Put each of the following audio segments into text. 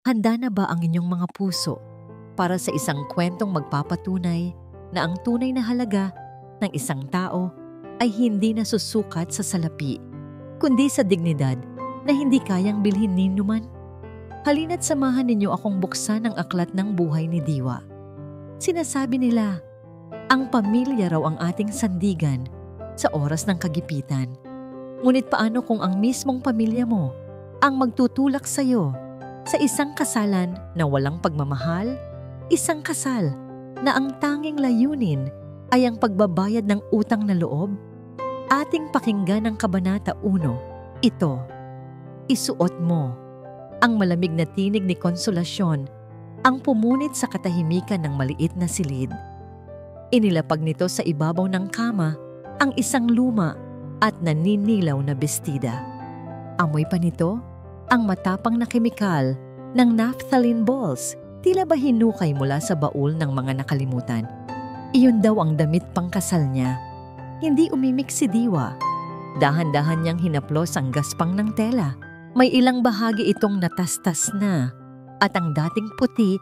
Handa na ba ang inyong mga puso para sa isang kwentong magpapatunay na ang tunay na halaga ng isang tao ay hindi nasusukat sa salapi, kundi sa dignidad na hindi kayang bilhin ninyo man? Halina't samahan ninyo akong buksan ang aklat ng buhay ni Diwa. Sinasabi nila, ang pamilya raw ang ating sandigan sa oras ng kagipitan. Ngunit paano kung ang mismong pamilya mo ang magtutulak sa iyo sa isang kasalan na walang pagmamahal, isang kasal na ang tanging layunin ay ang pagbabayad ng utang na loob? Ating pakinggan ang Kabanata 1. Ito, isuot mo. Ang malamig na tinig ni Konsolasyon ang pumunit sa katahimikan ng maliit na silid. Inilapag nito sa ibabaw ng kama ang isang luma at naninilaw na bestida. Amoy pa nito ang matapang na kemikal ng naphthalene balls, tila ba hinukay mula sa baul ng mga nakalimutan. Iyon daw ang damit pangkasal niya. Hindi umimik si Diwa. Dahan-dahan niyang hinaplos ang gaspang ng tela. May ilang bahagi itong natastas na at ang dating puti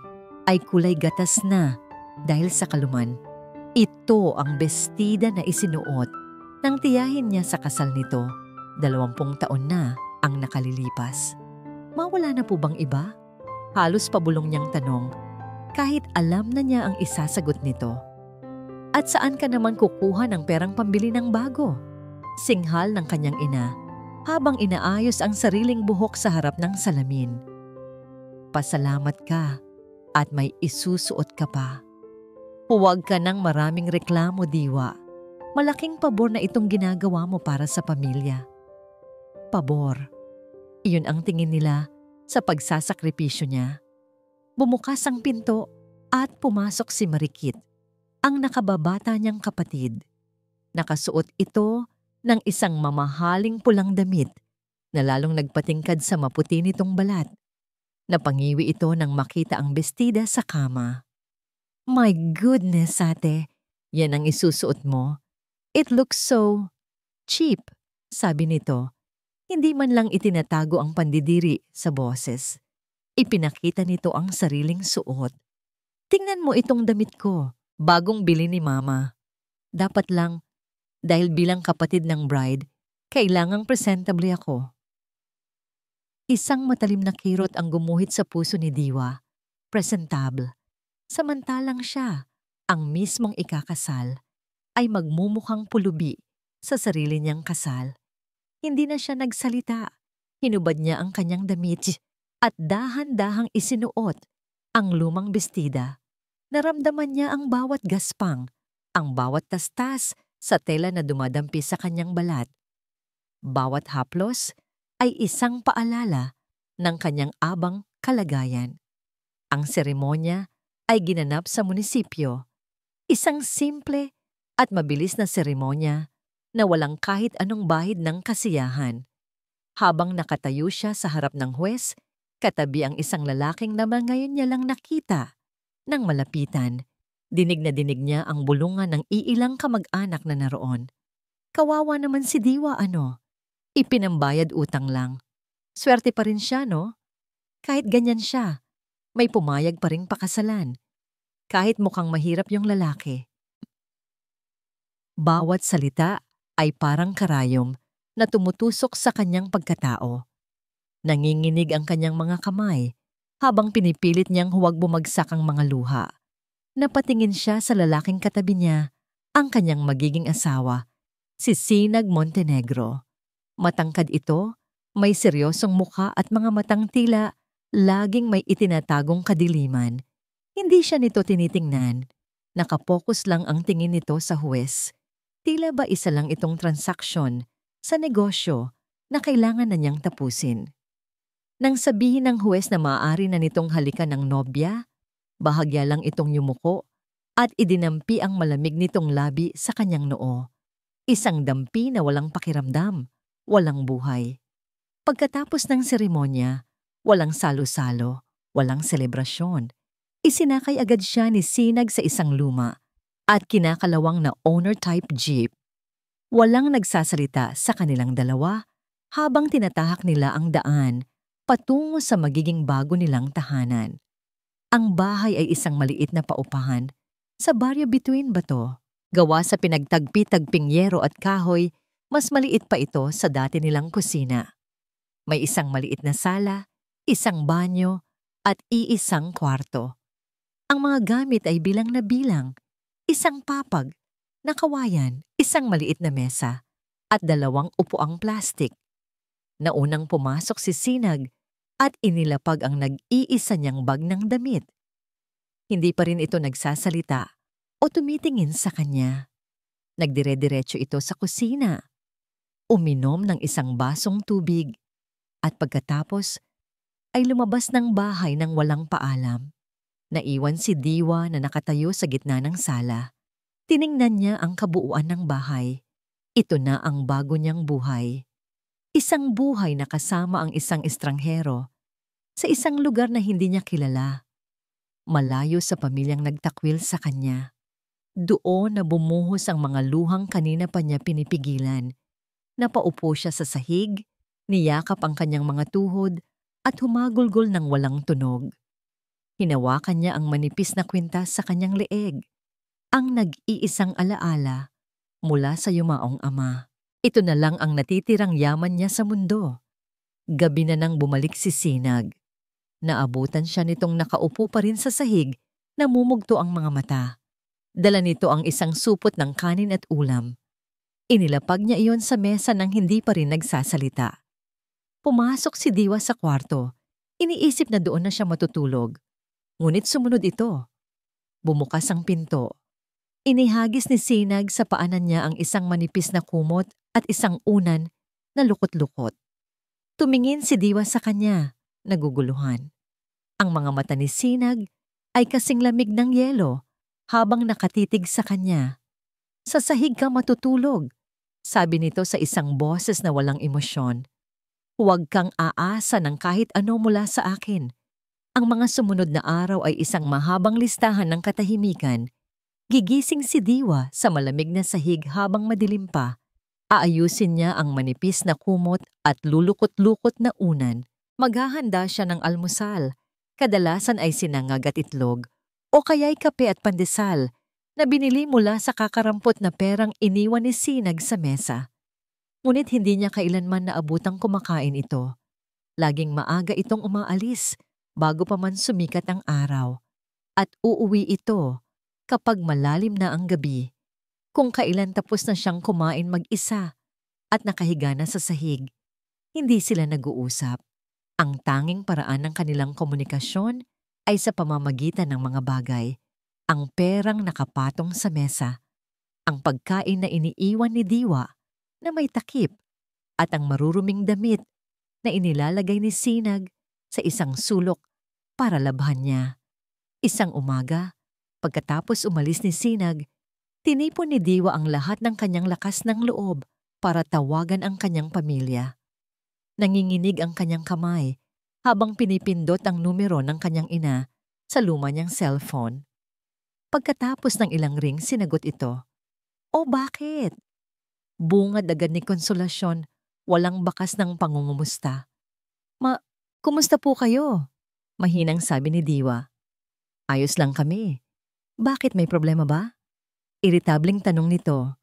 ay kulay gatas na dahil sa kaluman. Ito ang bestida na isinuot nang tiyahin niya sa kasal nito. 20 taon na ang nakalilipas. Mawala na po bang iba? Halos pabulong niyang tanong, kahit alam na niya ang isasagot nito. At saan ka naman kukuha ng perang pambili ng bago? Singhal ng kanyang ina habang inaayos ang sariling buhok sa harap ng salamin. Pasalamat ka at may isusuot ka pa. Huwag ka ng maraming reklamo, Diwa. Malaking pabor na itong ginagawa mo para sa pamilya. Pabor. Iyon ang tingin nila sa pagsasakripisyo niya. Bumukas ang pinto at pumasok si Marikit, ang nakababata niyang kapatid. Nakasuot ito ng isang mamahaling pulang damit na lalong nagpatingkad sa maputi nitong balat. Napangiwi ito nang makita ang bestida sa kama. My goodness, ate, yan ang isusuot mo. It looks so cheap, sabi nito. Hindi man lang itinatago ang pandidiri sa boses. Ipinakita nito ang sariling suot. Tingnan mo itong damit ko, bagong bili ni Mama. Dapat lang, dahil bilang kapatid ng bride, kailangang presentable ako. Isang matalim na kirot ang gumuhit sa puso ni Diwa. Presentable. Samantalang siya, ang mismong ikakasal, ay magmumukhang pulubi sa sarili niyang kasal. Hindi na siya nagsalita. Hinubad niya ang kanyang damit at dahan-dahang isinuot ang lumang bestida. Naramdaman niya ang bawat gaspang, ang bawat tastas sa tela na dumadampi sa kanyang balat. Bawat haplos ay isang paalala ng kanyang abang kalagayan. Ang seremonya ay ginanap sa munisipyo. Isang simple at mabilis na seremonya na walang kahit anong bahid ng kasiyahan. Habang nakatayo siya sa harap ng huwes, katabi ang isang lalaking naman ngayon niya lang nakita. Nang malapitan, dinig na dinig niya ang bulungan ng iilang kamag-anak na naroon. Kawawa naman si Diwa, ano? Ipinambayad utang lang. Swerte pa rin siya, no? Kahit ganyan siya, may pumayag pa ring pakasalan. Kahit mukhang mahirap yung lalaki. Bawat salita ay parang karayom na tumutusok sa kanyang pagkatao. Nanginginig ang kanyang mga kamay habang pinipilit niyang huwag bumagsak ang mga luha. Napatingin siya sa lalaking katabi niya, ang kanyang magiging asawa, si Sinag Montenegro. Matangkad ito, may seryosong mukha at mga matang tila laging may itinatagong kadiliman. Hindi siya nito tinitingnan. Nakapokus lang ang tingin nito sa huwes. Tila ba isa lang itong transaksyon sa negosyo na kailangan na niyang tapusin. Nang sabihin ng huwes na maaari na nitong halikan ng nobya, bahagya lang itong yumuko at idinampi ang malamig nitong labi sa kanyang noo. Isang dampi na walang pakiramdam, walang buhay. Pagkatapos ng seremonya, walang salo-salo, walang selebrasyon. Isinakay agad siya ni Sinag sa isang luma at kinakalawang na owner-type jeep. Walang nagsasalita sa kanilang dalawa habang tinatahak nila ang daan patungo sa magiging bago nilang tahanan. Ang bahay ay isang maliit na paupahan sa Barrio Bituin Bato. Gawa sa pinagtagpi-tagping yero at kahoy, mas maliit pa ito sa dati nilang kusina. May isang maliit na sala, isang banyo, at iisang kwarto. Ang mga gamit ay bilang na bilang, isang papag, nakawayan, isang maliit na mesa, at 2 upuang plastik. Naunang pumasok si Sinag at inilapag ang nag-iisa niyang bag ng damit. Hindi pa rin ito nagsasalita o tumitingin sa kanya. Nagdire-diretso ito sa kusina. Uminom ng isang basong tubig at pagkatapos ay lumabas ng bahay ng walang paalam. Naiwan si Diwa na nakatayo sa gitna ng sala. Tiningnan niya ang kabuuan ng bahay. Ito na ang bago niyang buhay. Isang buhay na kasama ang isang estranghero sa isang lugar na hindi niya kilala. Malayo sa pamilyang nagtakwil sa kanya. Doon na bumuhos ang mga luhang kanina pa niya pinipigilan. Napaupo siya sa sahig, niyakap ang kanyang mga tuhod at humagulgol ng walang tunog. Hinawakan niya ang manipis na kwintas sa kanyang leeg, ang nag-iisang alaala mula sa yumaong ama. Ito na lang ang natitirang yaman niya sa mundo. Gabi na nang bumalik si Sinag. Naabutan siya nitong nakaupo pa rin sa sahig, namumugto ang mga mata. Dala nito ang isang supot ng kanin at ulam. Inilapag niya iyon sa mesa nang hindi pa rin nagsasalita. Pumasok si Diwa sa kwarto. Iniisip na doon na siya matutulog. Ngunit sumunod ito. Bumukas ang pinto. Inihagis ni Sinag sa paanan niya ang isang manipis na kumot at isang unan na lukot-lukot. Tumingin si Diwa sa kanya, naguguluhan. Ang mga mata ni Sinag ay kasing lamig ng yelo habang nakatitig sa kanya. Sa sahig ka matutulog, sabi nito sa isang boses na walang emosyon. Huwag kang aasa ng kahit ano mula sa akin. Ang mga sumunod na araw ay isang mahabang listahan ng katahimikan. Gigising si Diwa sa malamig na sahig habang madilim pa. Aayusin niya ang manipis na kumot at lulukot-lukot na unan. Maghahanda siya ng almusal. Kadalasan ay sinangag at itlog o kaya'y kape at pandesal na binili mula sa kakarampot na perang iniwan ni Sinag sa mesa. Ngunit hindi niya kailanman naabutang kumakain ito. Laging maaga itong umaalis bago pa man sumikat ang araw. At uuwi ito kapag malalim na ang gabi. Kung kailan tapos na siyang kumain mag-isa at nakahiga na sa sahig, hindi sila nag-uusap. Ang tanging paraan ng kanilang komunikasyon ay sa pamamagitan ng mga bagay. Ang perang nakapatong sa mesa, ang pagkain na iniiwan ni Diwa na may takip, at ang maruruming damit na inilalagay ni Sinag sa isang sulok para labhan niya. Isang umaga, pagkatapos umalis ni Sinag, tinipon ni Diwa ang lahat ng kanyang lakas ng loob para tawagan ang kanyang pamilya. Nanginginig ang kanyang kamay habang pinipindot ang numero ng kanyang ina sa luma niyang cellphone. Pagkatapos ng ilang ring, sinagot ito. "O bakit?" Bungad agad ni Konsolasyon, walang bakas ng pangungumusta. Kumusta po kayo?" Mahinang sabi ni Diwa. "Ayos lang kami. Bakit, may problema ba?" Iritabling tanong nito.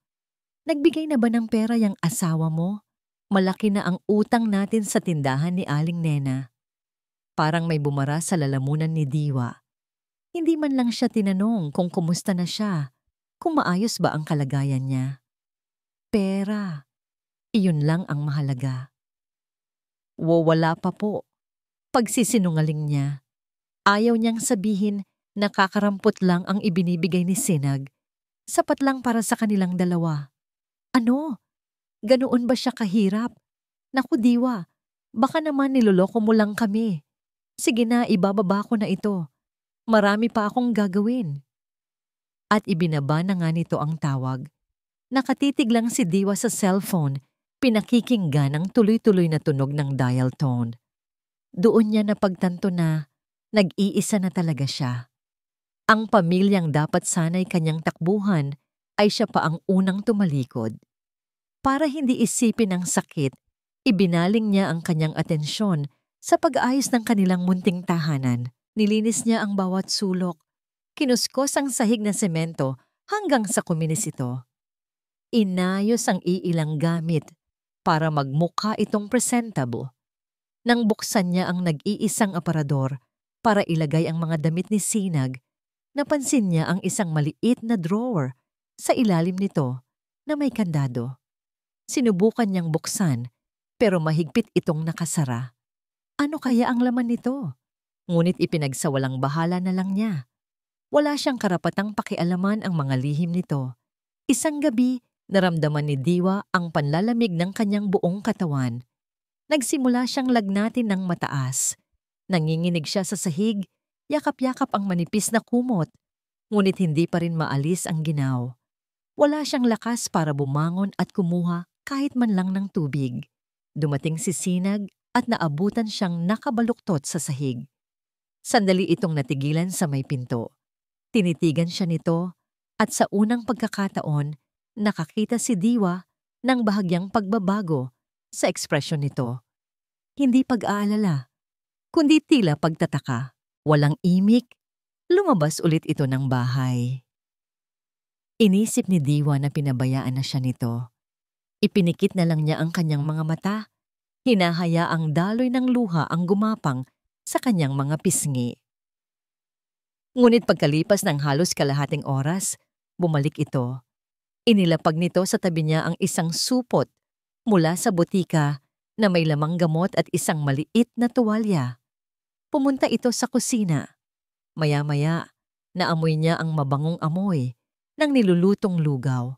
"Nagbigay na ba ng pera yung asawa mo? Malaki na ang utang natin sa tindahan ni Aling Nena." Parang may bumara sa lalamunan ni Diwa. Hindi man lang siya tinanong kung kumusta na siya, kung maayos ba ang kalagayan niya. Pera. Iyon lang ang mahalaga. Wala pa po. Pagsisinungaling niya. Ayaw niyang sabihin na kakarampot lang ang ibinibigay ni Sinag. Sapat lang para sa kanilang dalawa. Ano? Ganoon ba siya kahirap? Naku Diwa, baka naman niloloko mo lang kami. Sige na, ibababa ko na ito. Marami pa akong gagawin. At ibinaba na nga nito ang tawag. Nakatitig lang si Diwa sa cellphone, pinakikinggan ang tuloy-tuloy na tunog ng dial tone. Doon niya napagtanto na nag-iisa na talaga siya. Ang pamilyang dapat sana'y kanyang takbuhan ay siya pa ang unang tumalikod. Para hindi isipin ang sakit, ibinaling niya ang kanyang atensyon Sa pag-aayos ng kanilang munting tahanan, nilinis niya ang bawat sulok. Kinuskos ang sahig na semento hanggang sa kuminis ito. Inayos ang iilang gamit para magmukha itong presentable. Nang buksan niya ang nag-iisang aparador para ilagay ang mga damit ni Sinag, napansin niya ang isang maliit na drawer sa ilalim nito na may kandado. Sinubukan niyang buksan pero mahigpit itong nakasara. Ano kaya ang laman nito? Ngunit ipinagsawalang bahala na lang niya. Wala siyang karapatang pakialaman ang mga lihim nito. Isang gabi, naramdaman ni Diwa ang panlalamig ng kanyang buong katawan. Nagsimula siyang lagnatin ng mataas. Nanginginig siya sa sahig, yakap-yakap ang manipis na kumot, ngunit hindi pa rin maalis ang ginaw. Wala siyang lakas para bumangon at kumuha kahit man lang ng tubig. Dumating si Sinag at naabutan siyang nakabaluktot sa sahig. Sandali itong natigilan sa may pinto. Tinitigan siya nito at sa unang pagkakataon, nakakita si Diwa ng bahagyang pagbabago sa ekspresyon nito. Hindi pag-aalala, kundi tila pagtataka. Walang imik, lumabas ulit ito ng bahay. Inisip ni Diwa na pinabayaan na siya nito. Ipinikit na lang niya ang kanyang mga mata. Hinahayaang daloy ng luha ang gumapang sa kanyang mga pisngi. Ngunit pagkalipas ng halos kalahating oras, bumalik ito. Inilapag nito sa tabi niya ang isang supot mula sa botika na may lamang gamot at isang maliit na tuwalya. Pumunta ito sa kusina. Maya-maya, naamoy niya ang mabangong amoy ng nilulutong lugaw.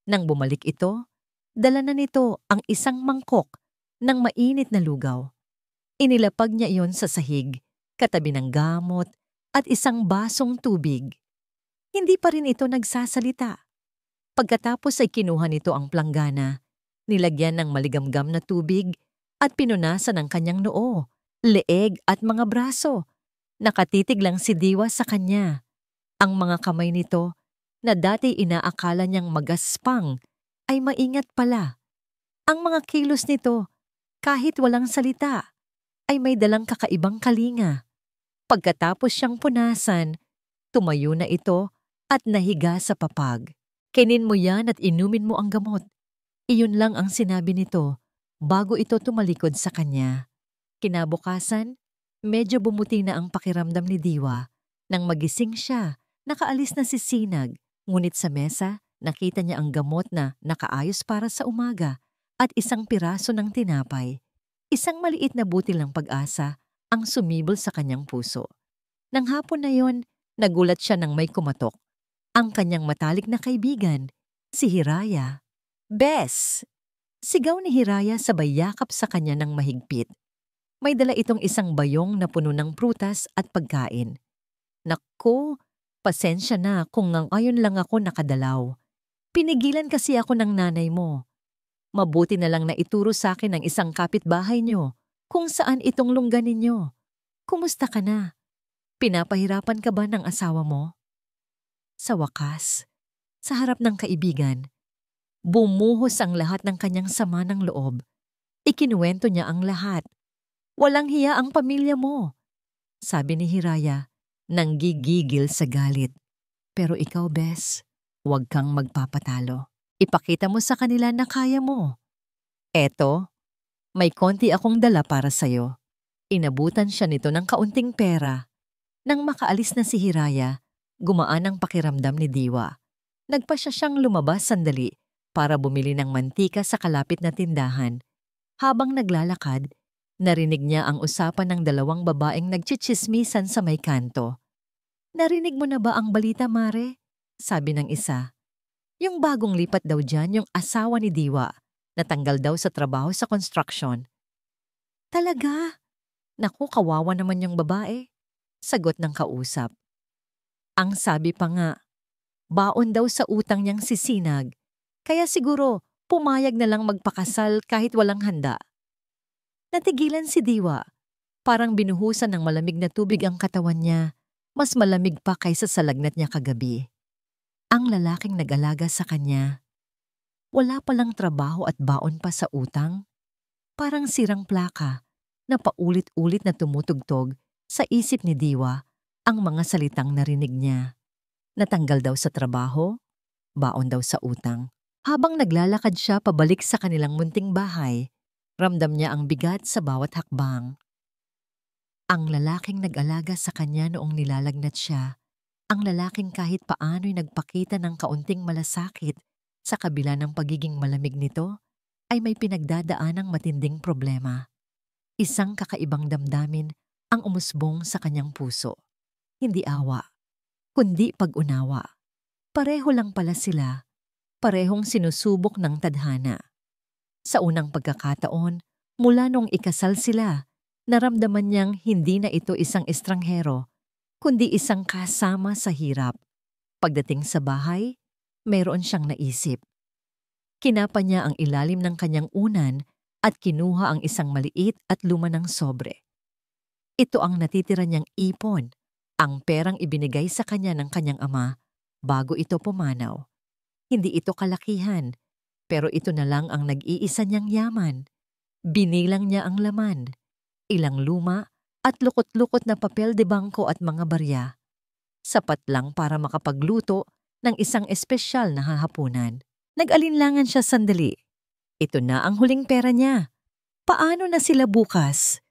Nang bumalik ito, dala na nito ang isang mangkok ng mainit na lugaw. Inilapag niya iyon sa sahig, katabi ng gamot at isang basong tubig. Hindi pa rin ito nagsasalita. Pagkatapos ay kinuha nito ang planggana, nilagyan ng maligamgam na tubig at pinunasan ang kanyang noo, leeg at mga braso. Nakatitig lang si Diwa sa kanya. Ang mga kamay nito, na dati inaakala niyang magaspang, ay maingat pala. Ang mga kilos nito, kahit walang salita, ay may dalang kakaibang kalinga. Pagkatapos siyang punasan, tumayo na ito at nahiga sa papag. Kainin mo yan at inumin mo ang gamot. Iyon lang ang sinabi nito bago ito tumalikod sa kanya. Kinabukasan, medyo bumuti na ang pakiramdam ni Diwa. Nang magising siya, nakaalis na si Sinag, ngunit sa mesa, nakita niya ang gamot na nakaayos para sa umaga at isang piraso ng tinapay. Isang maliit na butil ng pag-asa ang sumibol sa kanyang puso. Nang hapon na yon, nagulat siya nang may kumatok. Ang kanyang matalik na kaibigan, si Hiraya. "Bes!" Sigaw ni Hiraya sabay yakap sa kanya ng mahigpit. May dala itong isang bayong na puno ng prutas at pagkain. "Naku, pasensya na kung ngayon lang ako nakadalaw. Pinigilan kasi ako ng nanay mo. Mabuti na lang na ituro sa akin ng isang kapitbahay niyo kung saan itong lungga ninyo. Kumusta ka na? Pinapahirapan ka ba ng asawa mo?" Sa wakas, sa harap ng kaibigan, bumuhos ang lahat ng kanyang sama ng loob. Ikinuwento niya ang lahat. "Walang hiya ang pamilya mo," sabi ni Hiraya, nang gigigil sa galit. "Pero ikaw, Bes, huwag kang magpapatalo. Ipakita mo sa kanila na kaya mo. Eto, may konti akong dala para sa'yo." Inabutan siya nito ng kaunting pera. Nang makaalis na si Hiraya, gumaan ang pakiramdam ni Diwa. Nagpa siyang lumabas sandali para bumili ng mantika sa kalapit na tindahan. Habang naglalakad, narinig niya ang usapan ng dalawang babaeng nagtsitsismisan sa may kanto. "Narinig mo na ba ang balita, Mare?" sabi ng isa. "Yung bagong lipat daw dyan yung asawa ni Diwa. Natanggal daw sa trabaho sa construction." "Talaga? Naku, kawawa naman yung babae," sagot ng kausap. Ang sabi pa nga, baon daw sa utang niyang si Sinag, kaya siguro pumayag na lang magpakasal kahit walang handa. Natigilan si Diwa. Parang binuhusan ng malamig na tubig ang katawan niya, mas malamig pa kaysa sa lagnat niya kagabi. Ang lalaking nag-alaga sa kanya, wala palang trabaho at baon pa sa utang. Parang sirang plaka na paulit-ulit na tumutugtog sa isip ni Diwa ang mga salitang narinig niya. Natanggal daw sa trabaho, baon daw sa utang. Habang naglalakad siya pabalik sa kanilang munting bahay, ramdam niya ang bigat sa bawat hakbang. Ang lalaking nag-alaga sa kanya noong nilalagnat siya, ang lalaking kahit paano'y nagpakita ng kaunting malasakit sa kabila ng pagiging malamig nito, ay may pinagdadaanang matinding problema. Isang kakaibang damdamin ang umusbong sa kanyang puso. Hindi awa, kundi pag-unawa. Pareho lang pala sila, parehong sinusubok ng tadhana. Sa unang pagkakataon, mula nung ikasal sila, naramdaman niyang hindi na ito isang estranghero, kundi isang kasama sa hirap. Pagdating sa bahay, mayroon siyang naisip. Kinapa niya ang ilalim ng kanyang unan at kinuha ang isang maliit at luma ng sobre. Ito ang natitira niyang ipon, ang perang ibinigay sa kanya ng kanyang ama bago ito pumanaw. Hindi ito kalakihan, pero ito na lang ang nag-iisa niyang yaman. Binilang niya ang laman, ilang luma at lukot-lukot na papel de bangko at mga barya. Sapat lang para makapagluto ng isang espesyal na hahapunan. Nag-alinlangan siya sandali. Ito na ang huling pera niya. Paano na sila bukas?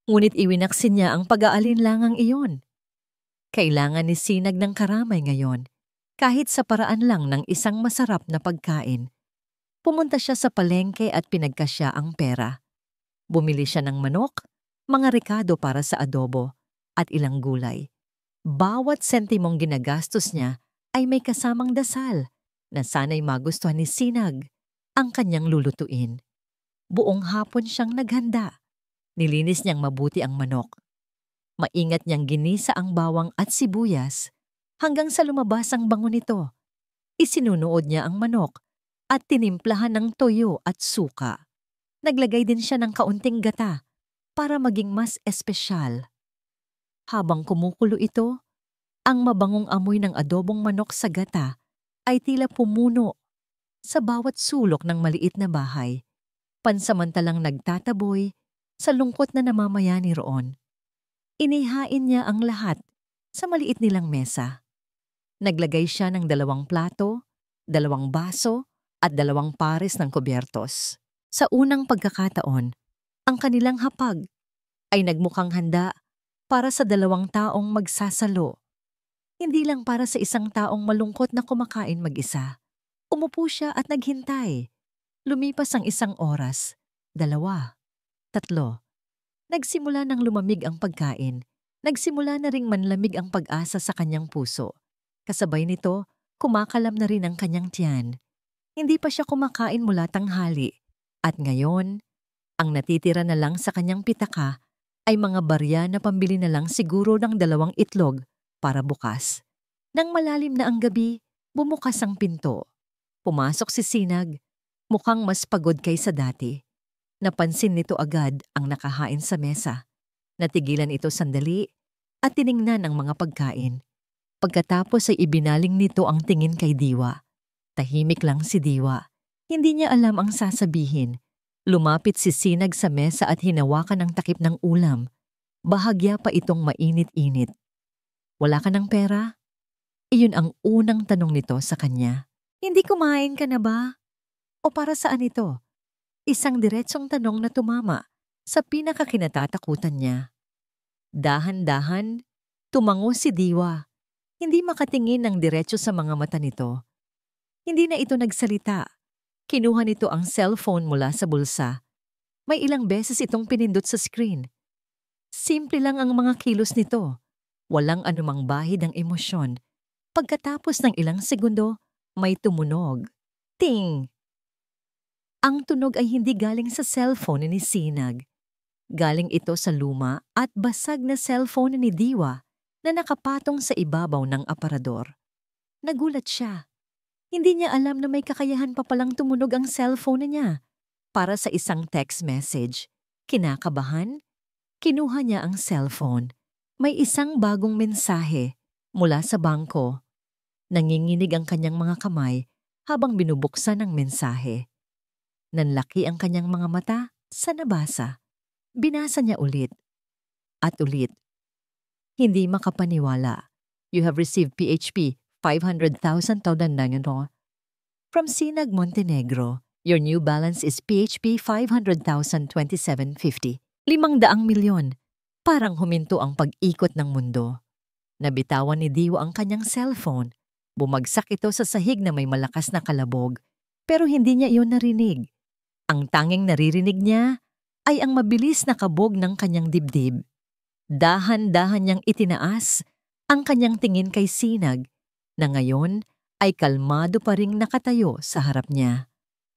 Ngunit iwinaksin niya ang pag-aalinlangang iyon. Kailangan ni Sinag ng karamay ngayon, kahit sa paraan lang ng isang masarap na pagkain. Pumunta siya sa palengke at pinagkasya ang pera. Bumili siya ng manok, mga rekado para sa adobo, at ilang gulay. Bawat sentimong ginagastos niya ay may kasamang dasal na sana'y magustuhan ni Sinag ang kanyang lulutuin. Buong hapon siyang naghanda. Nilinis niyang mabuti ang manok. Maingat niyang ginisa ang bawang at sibuyas hanggang sa lumabas ang bango nito. Isinunood niya ang manok at tinimplahan ng toyo at suka. Naglagay din siya ng kaunting gata para maging mas espesyal. Habang kumukulo ito, ang mabangong amoy ng adobong manok sa gata ay tila pumuno sa bawat sulok ng maliit na bahay, pansamantalang nagtataboy sa lungkot na namamayani roon. Inihain niya ang lahat sa maliit nilang mesa. Naglagay siya ng 2 plato, 2 baso at 2 pares ng kubyertos. Sa unang pagkakataon, ang kanilang hapag ay nagmukhang handa para sa 2 taong magsasalo. Hindi lang para sa isang taong malungkot na kumakain mag-isa. Umupo siya at naghintay. Lumipas ang 1 oras, 2, 3. Nagsimula nang lumamig ang pagkain. Nagsimula na ring manlamig ang pag-asa sa kanyang puso. Kasabay nito, kumakalam na rin ang kanyang tiyan. Hindi pa siya kumakain mula tanghali. At ngayon, ang natitira na lang sa kanyang pitaka ay mga barya na pambili na lang siguro ng 2 itlog para bukas. Nang malalim na ang gabi, bumukas ang pinto. Pumasok si Sinag, mukhang mas pagod kaysa dati. Napansin nito agad ang nakahain sa mesa. Natigilan ito sandali at tiningnan ang mga pagkain. Pagkatapos ay ibinaling nito ang tingin kay Diwa. Tahimik lang si Diwa. Hindi niya alam ang sasabihin. Lumapit si Sinag sa mesa at hinawakan ang takip ng ulam. Bahagya pa itong mainit-init. Wala ka ng pera? Iyon ang unang tanong nito sa kanya. Hindi kumain ka na ba? O para saan ito? Isang diretsong tanong na tumama sa pinakakinatatakutan niya. Dahan-dahan, tumango si Diwa. Hindi makatingin ng diretso sa mga mata nito. Hindi na ito nagsalita. Kinuha nito ang cellphone mula sa bulsa. May ilang beses itong pinindot sa screen. Simple lang ang mga kilos nito. Walang anumang bahid ng emosyon. Pagkatapos ng ilang segundo, may tumunog. Ting! Ang tunog ay hindi galing sa cellphone ni Sinag. Galing ito sa luma at basag na cellphone ni Diwa na nakapatong sa ibabaw ng aparador. Nagulat siya. Hindi niya alam na may kakayahan pa palang tumunog ang cellphone niya para sa isang text message. Kinakabahan, kinuha niya ang cellphone. May isang bagong mensahe mula sa bangko. Nanginginig ang kanyang mga kamay habang binubuksan ang mensahe. Nanlaki ang kanyang mga mata sa nabasa. Binasa niya ulit at ulit. Hindi makapaniwala. You have received PHP 500,000 from Sinag Montenegro. Your new balance is PHP 500,000 2750. 500,000,000. Parang huminto ang pag-ikot ng mundo. Nabitawan ni Diwa ang kanyang cellphone. Bumagsak ito sa sahig na may malakas na kalabog, pero hindi niya iyon narinig. Ang tanging naririnig niya ay ang mabilis na kabog ng kanyang dibdib. Dahan-dahan niyang itinaas ang kanyang tingin kay Sinag na ngayon ay kalmado pa ring nakatayo sa harap niya.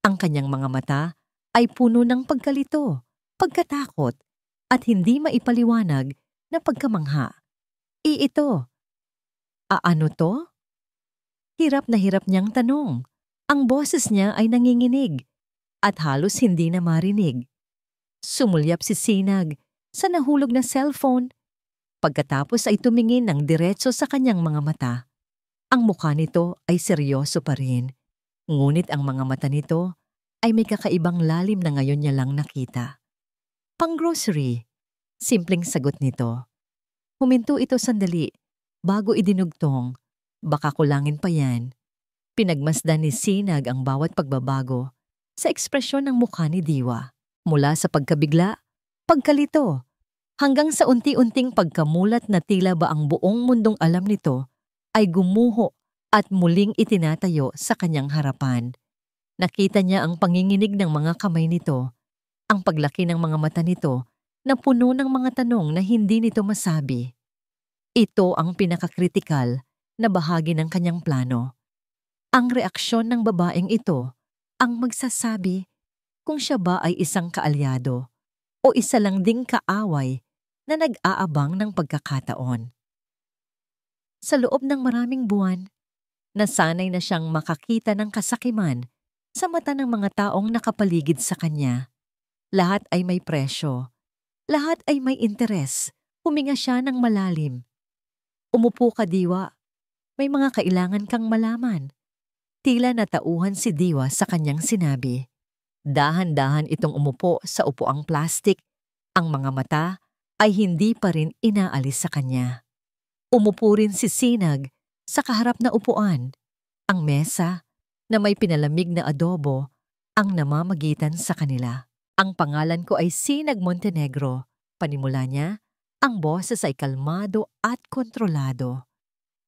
Ang kanyang mga mata ay puno ng pagkalito, pagkatakot, at hindi maipaliwanag na pagkamangha. Ito. Ano to? Hirap na hirap niyang tanong. Ang boses niya ay nanginginig at halos hindi na marinig. Sumulyap si Sinag sa nahulog na cellphone. Pagkatapos ay tumingin ng diretso sa kanyang mga mata. Ang mukha nito ay seryoso pa rin. Ngunit ang mga mata nito ay may kakaibang lalim na ngayon niya lang nakita. Pang-grocery. Simpleng sagot nito. Huminto ito sandali bago idinugtong. Baka kulangin pa yan. Pinagmasdan ni Sinag ang bawat pagbabago sa ekspresyon ng mukha ni Diwa. Mula sa pagkabigla, pagkalito, hanggang sa unti-unting pagkamulat na tila ba ang buong mundong alam nito ay gumuho at muling itinatayo sa kanyang harapan. Nakita niya ang panginginig ng mga kamay nito, ang paglaki ng mga mata nito na puno ng mga tanong na hindi nito masabi. Ito ang pinakakritikal na bahagi ng kanyang plano. Ang reaksyon ng babaeng ito ang magsasabi kung siya ba ay isang kaalyado o isa lang ding kaaway na nag-aabang ng pagkakataon. Sa loob ng maraming buwan, nasanay na siyang makakita ng kasakiman sa mata ng mga taong nakapaligid sa kanya. Lahat ay may presyo. Lahat ay may interes. Huminga siya ng malalim. Umupo ka, Diwa. May mga kailangan kang malaman. Tila natauhan si Diwa sa kanyang sinabi. Dahan-dahan itong umupo sa upuang plastik. Ang mga mata ay hindi pa rin inaalis sa kanya. Umupo rin si Sinag sa kaharap na upuan. Ang mesa na may pinalamig na adobo ang namamagitan sa kanila. Ang pangalan ko ay Sinag Montenegro. Panimula niya, ang boses ay kalmado at kontrolado.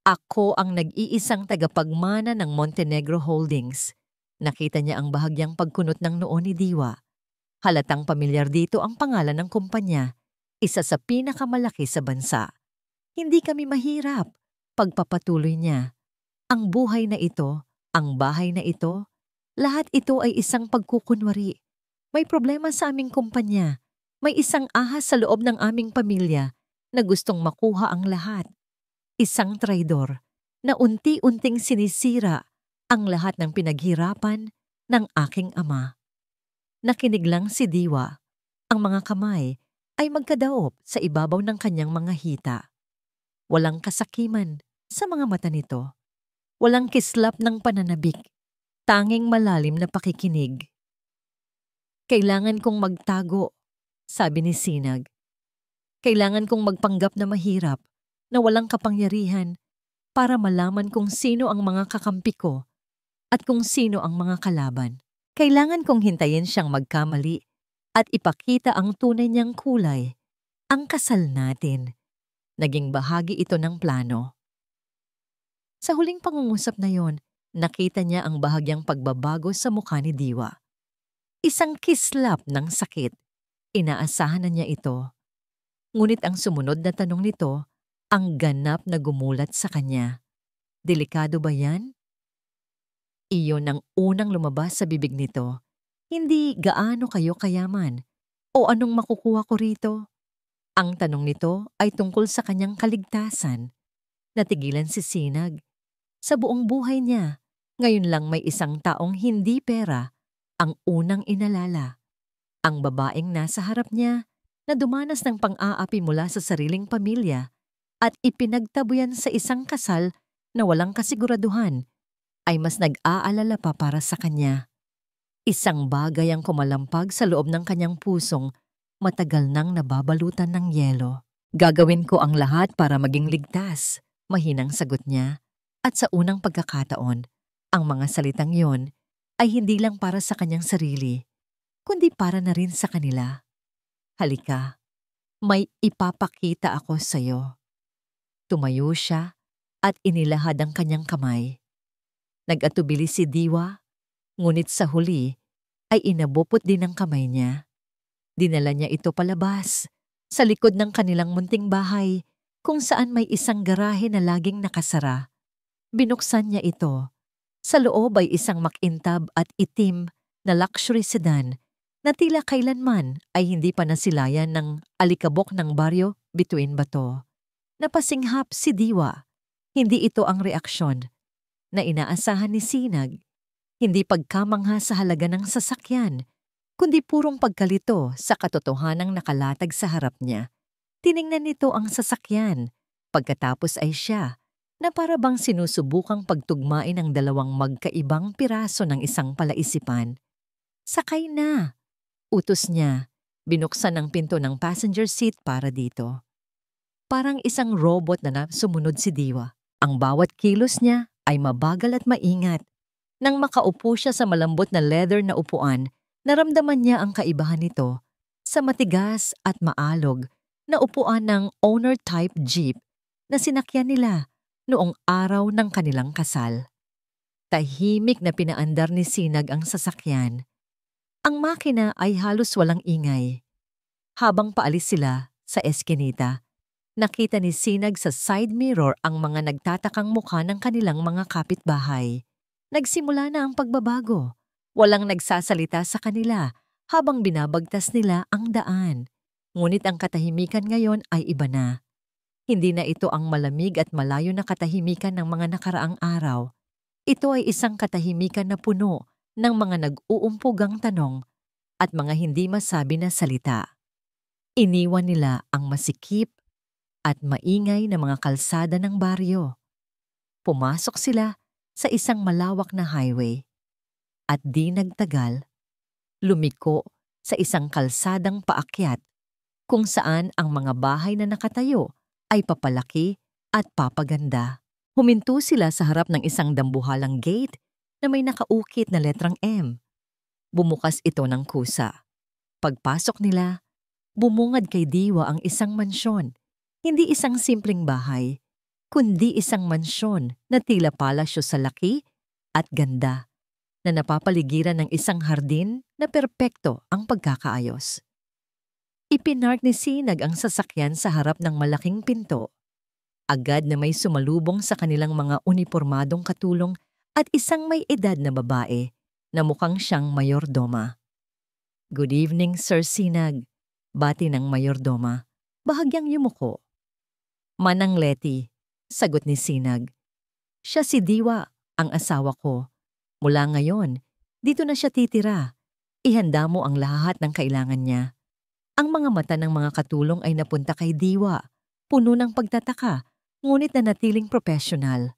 Ako ang nag-iisang tagapagmana ng Montenegro Holdings. Nakita niya ang bahagyang pagkunot ng noo ni Diwa. Halatang pamilyar dito ang pangalan ng kumpanya, isa sa pinakamalaki sa bansa. Hindi kami mahirap, pagpapatuloy niya. Ang buhay na ito, ang bahay na ito, lahat ito ay isang pagkukunwari. May problema sa aming kumpanya. May isang ahas sa loob ng aming pamilya na gustong makuha ang lahat. Isang traidor na unti-unting sinisira ang lahat ng pinaghirapan ng aking ama. Nakinig lang si Diwa. Ang mga kamay ay magkadaop sa ibabaw ng kanyang mga hita. Walang kasakiman sa mga mata nito. Walang kislap ng pananabik. Tanging malalim na pakikinig. Kailangan kong magtago, sabi ni Sinag. Kailangan kong magpanggap na mahirap, na walang kapangyarihan para malaman kung sino ang mga kakampi ko at kung sino ang mga kalaban. Kailangan kong hintayin siyang magkamali at ipakita ang tunay niyang kulay, ang kasal natin. Naging bahagi ito ng plano. Sa huling pangungusap na yon, nakita niya ang bahagyang pagbabago sa mukha ni Diwa. Isang kislap ng sakit. Inaasahan na niya ito. Ngunit ang sumunod na tanong nito, ang ganap na gumulat sa kanya. Delikado ba yan? Iyon ang unang lumabas sa bibig nito. Hindi gaano kayo kayaman o anong makukuha ko rito. Ang tanong nito ay tungkol sa kanyang kaligtasan. Natigilan si Sinag. Sa buong buhay niya, ngayon lang may isang taong hindi pera ang unang inalala. Ang babaeng nasa harap niya na dumanas ng pang-aapi mula sa sariling pamilya at ipinagtabuyan sa isang kasal na walang kasiguraduhan, ay mas nag-aalala pa para sa kanya. Isang bagay ang kumalampag sa loob ng kanyang pusong matagal nang nababalutan ng yelo. Gagawin ko ang lahat para maging ligtas, mahinang sagot niya. At sa unang pagkakataon, ang mga salitang yon ay hindi lang para sa kanyang sarili, kundi para na rin sa kanila. Halika, may ipapakita ako sa'yo. Tumayo siya at inilahad ang kanyang kamay. Nag-atubili si Diwa, ngunit sa huli ay inabupot din ang kamay niya. Dinala niya ito palabas, sa likod ng kanilang munting bahay, kung saan may isang garahe na laging nakasara. Binuksan niya ito. Sa loob ay isang makintab at itim na luxury sedan na tila kailanman ay hindi pa nasilayan ng alikabok ng baryo Bituin Bato. Napasinghap si Diwa. Hindi ito ang reaksyon na inaasahan ni Sinag. Hindi pagkamangha sa halaga ng sasakyan, kundi purong pagkalito sa katotohanang nakalatag sa harap niya. Tiningnan nito ang sasakyan, pagkatapos ay siya, na para bang sinusubukang pagtugmain ang dalawang magkaibang piraso ng isang palaisipan. Sakay na! Utos niya, binuksan ang pinto ng passenger seat para dito. Parang isang robot na sumunod si Diwa. Ang bawat kilos niya ay mabagal at maingat. Nang makaupo siya sa malambot na leather na upuan, naramdaman niya ang kaibahan nito sa matigas at maalog na upuan ng owner-type jeep na sinakyan nila noong araw ng kanilang kasal. Tahimik na pinaandar ni Sinag ang sasakyan. Ang makina ay halos walang ingay. Habang paalis sila sa eskinita, nakita ni Sinag sa side mirror ang mga nagtatakang mukha ng kanilang mga kapitbahay. Nagsimula na ang pagbabago. Walang nagsasalita sa kanila habang binabagtas nila ang daan. Ngunit ang katahimikan ngayon ay iba na. Hindi na ito ang malamig at malayo na katahimikan ng mga nakaraang araw. Ito ay isang katahimikan na puno ng mga nag-uumpugang tanong at mga hindi masabi na salita. Iniwan nila ang masikip at maingay na mga kalsada ng baryo. Pumasok sila sa isang malawak na highway at di nagtagal, lumiko sa isang kalsadang paakyat kung saan ang mga bahay na nakatayo ay papalaki at papaganda. Huminto sila sa harap ng isang dambuhalang gate na may nakaukit na letrang M. Bumukas ito ng kusa. Pagpasok nila, bumungad kay Diwa ang isang mansyon. Hindi isang simpleng bahay, kundi isang mansyon na tila palasyo sa laki at ganda, na napapaligiran ng isang hardin na perpekto ang pagkakaayos. Ipinark ni Sinag ang sasakyan sa harap ng malaking pinto. Agad na may sumalubong sa kanilang mga unipormadong katulong at isang may edad na babae na mukhang siyang mayordoma. "Good evening, Sir Sinag," bati ng mayordoma, bahagyang yumuko. "Manang Leti," sagot ni Sinag. "Siya si Diwa, ang asawa ko. Mula ngayon, dito na siya titira. Ihanda mo ang lahat ng kailangan niya." Ang mga mata ng mga katulong ay napunta kay Diwa, puno ng pagtataka, ngunit nanatiling profesional.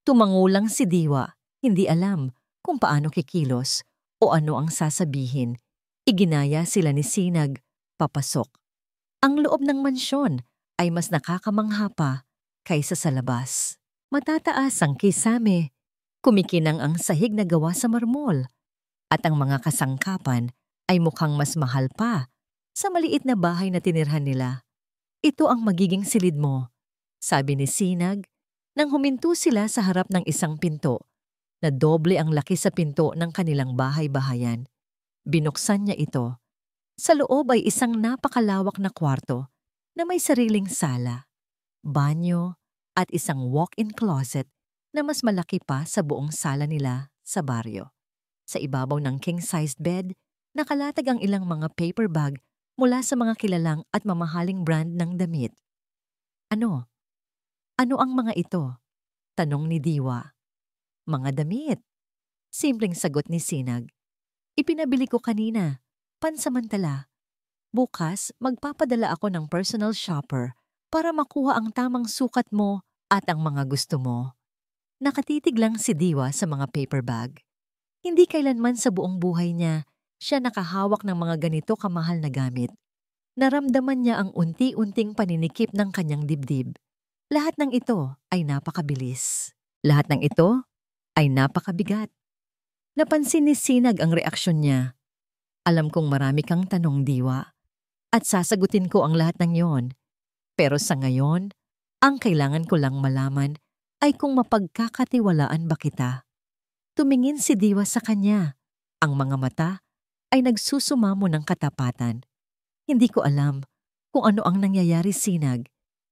Tumango lang si Diwa, hindi alam kung paano kikilos o ano ang sasabihin. Iginaya sila ni Sinag, papasok. Ang loob ng mansyon ay mas nakakamangha pa kaysa sa labas. Matataas ang kisame, kumikinang ang sahig na gawa sa marmol, at ang mga kasangkapan ay mukhang mas mahal pa sa maliit na bahay na tinirhan nila. "Ito ang magiging silid mo," sabi ni Sinag nang huminto sila sa harap ng isang pinto na doble ang laki sa pinto ng kanilang bahay-bahayan. Binuksan niya ito. Sa loob ay isang napakalawak na kwarto na may sariling sala, banyo at isang walk-in closet na mas malaki pa sa buong sala nila sa baryo. Sa ibabaw ng king-sized bed, nakalatag ang ilang mga paper bag mula sa mga kilalang at mamahaling brand ng damit. "Ano? Ano ang mga ito?" tanong ni Diwa. "Mga damit," simpleng sagot ni Sinag. "Ipinabili ko kanina, pansamantala. Bukas, magpapadala ako ng personal shopper para makuha ang tamang sukat mo at ang mga gusto mo." Nakatitig lang si Diwa sa mga paper bag. Hindi kailanman sa buong buhay niya siya nakahawak ng mga ganito kamahal na gamit. Naramdaman niya ang unti-unting paninikip ng kanyang dibdib. Lahat ng ito ay napakabilis. Lahat ng ito ay napakabigat. Napansin ni Sinag ang reaksyon niya. Alam kong marami kang tanong, Diwa, at sasagutin ko ang lahat ng yon. Pero sa ngayon, ang kailangan ko lang malaman ay kung mapagkakatiwalaan ba kita. Tumingin si Diwa sa kanya. Ang mga mata ay nagsusumamo ng katapatan. Hindi ko alam kung ano ang nangyayari, Sinag,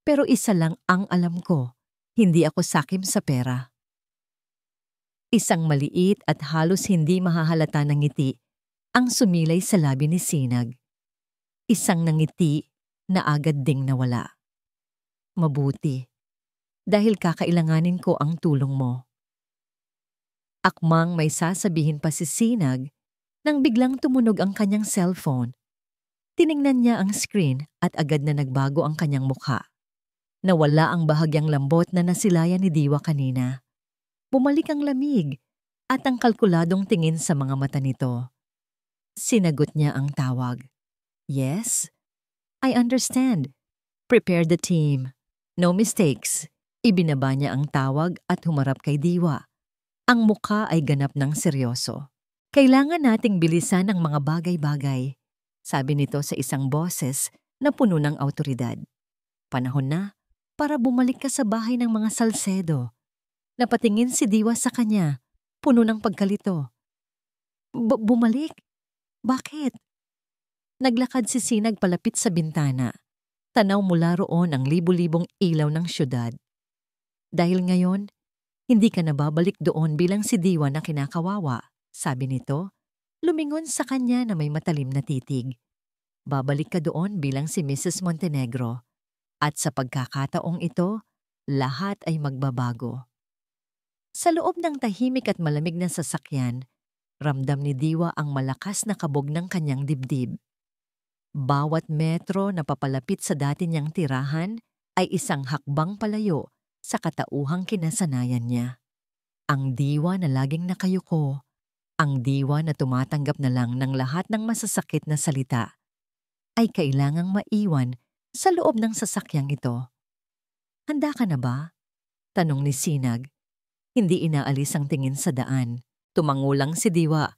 pero isa lang ang alam ko, hindi ako sakim sa pera. Isang maliit at halos hindi mahahalata na ngiti ang sumilay sa labi ni Sinag. Isang nangiti na agad ding nawala. Mabuti, dahil kakailanganin ko ang tulong mo. Akmang may sasabihin pa si Sinag nang biglang tumunog ang kanyang cellphone. Tiningnan niya ang screen at agad na nagbago ang kanyang mukha. Nawala ang bahagyang lambot na nasilayan ni Diwa kanina. Bumalik ang lamig at ang kalkuladong tingin sa mga mata nito. Sinagot niya ang tawag. Yes, I understand. Prepare the team. No mistakes. Ibinaba niya ang tawag at humarap kay Diwa. Ang mukha ay ganap ng seryoso. Kailangan nating bilisan ang mga bagay-bagay, sabi nito sa isang boses na puno ng awtoridad. Panahon na para bumalik ka sa bahay ng mga Salcedo. Napatingin si Diwa sa kanya, puno ng pagkalito. Bumalik? Bakit? Naglakad si Sinag palapit sa bintana. Tanaw mula roon ang libu-libong ilaw ng syudad. Dahil ngayon, hindi ka nababalik doon bilang si Diwa na kinakawawa, sabi nito. Lumingon sa kanya na may matalim na titig. Babalik ka doon bilang si Mrs. Montenegro. At sa pagkakataong ito, lahat ay magbabago. Sa loob ng tahimik at malamig na sasakyan, ramdam ni Diwa ang malakas na kabog ng kanyang dibdib. Bawat metro na papalapit sa dati niyang tirahan ay isang hakbang palayo sa katauhang kinasanayan niya. Ang Diwa na laging nakayuko, ang Diwa na tumatanggap na lang ng lahat ng masasakit na salita, ay kailangang maiwan sa loob ng sasakyang ito. Handa ka na ba? Tanong ni Sinag. Hindi inaalis ang tingin sa daan. Tumangulang si Diwa.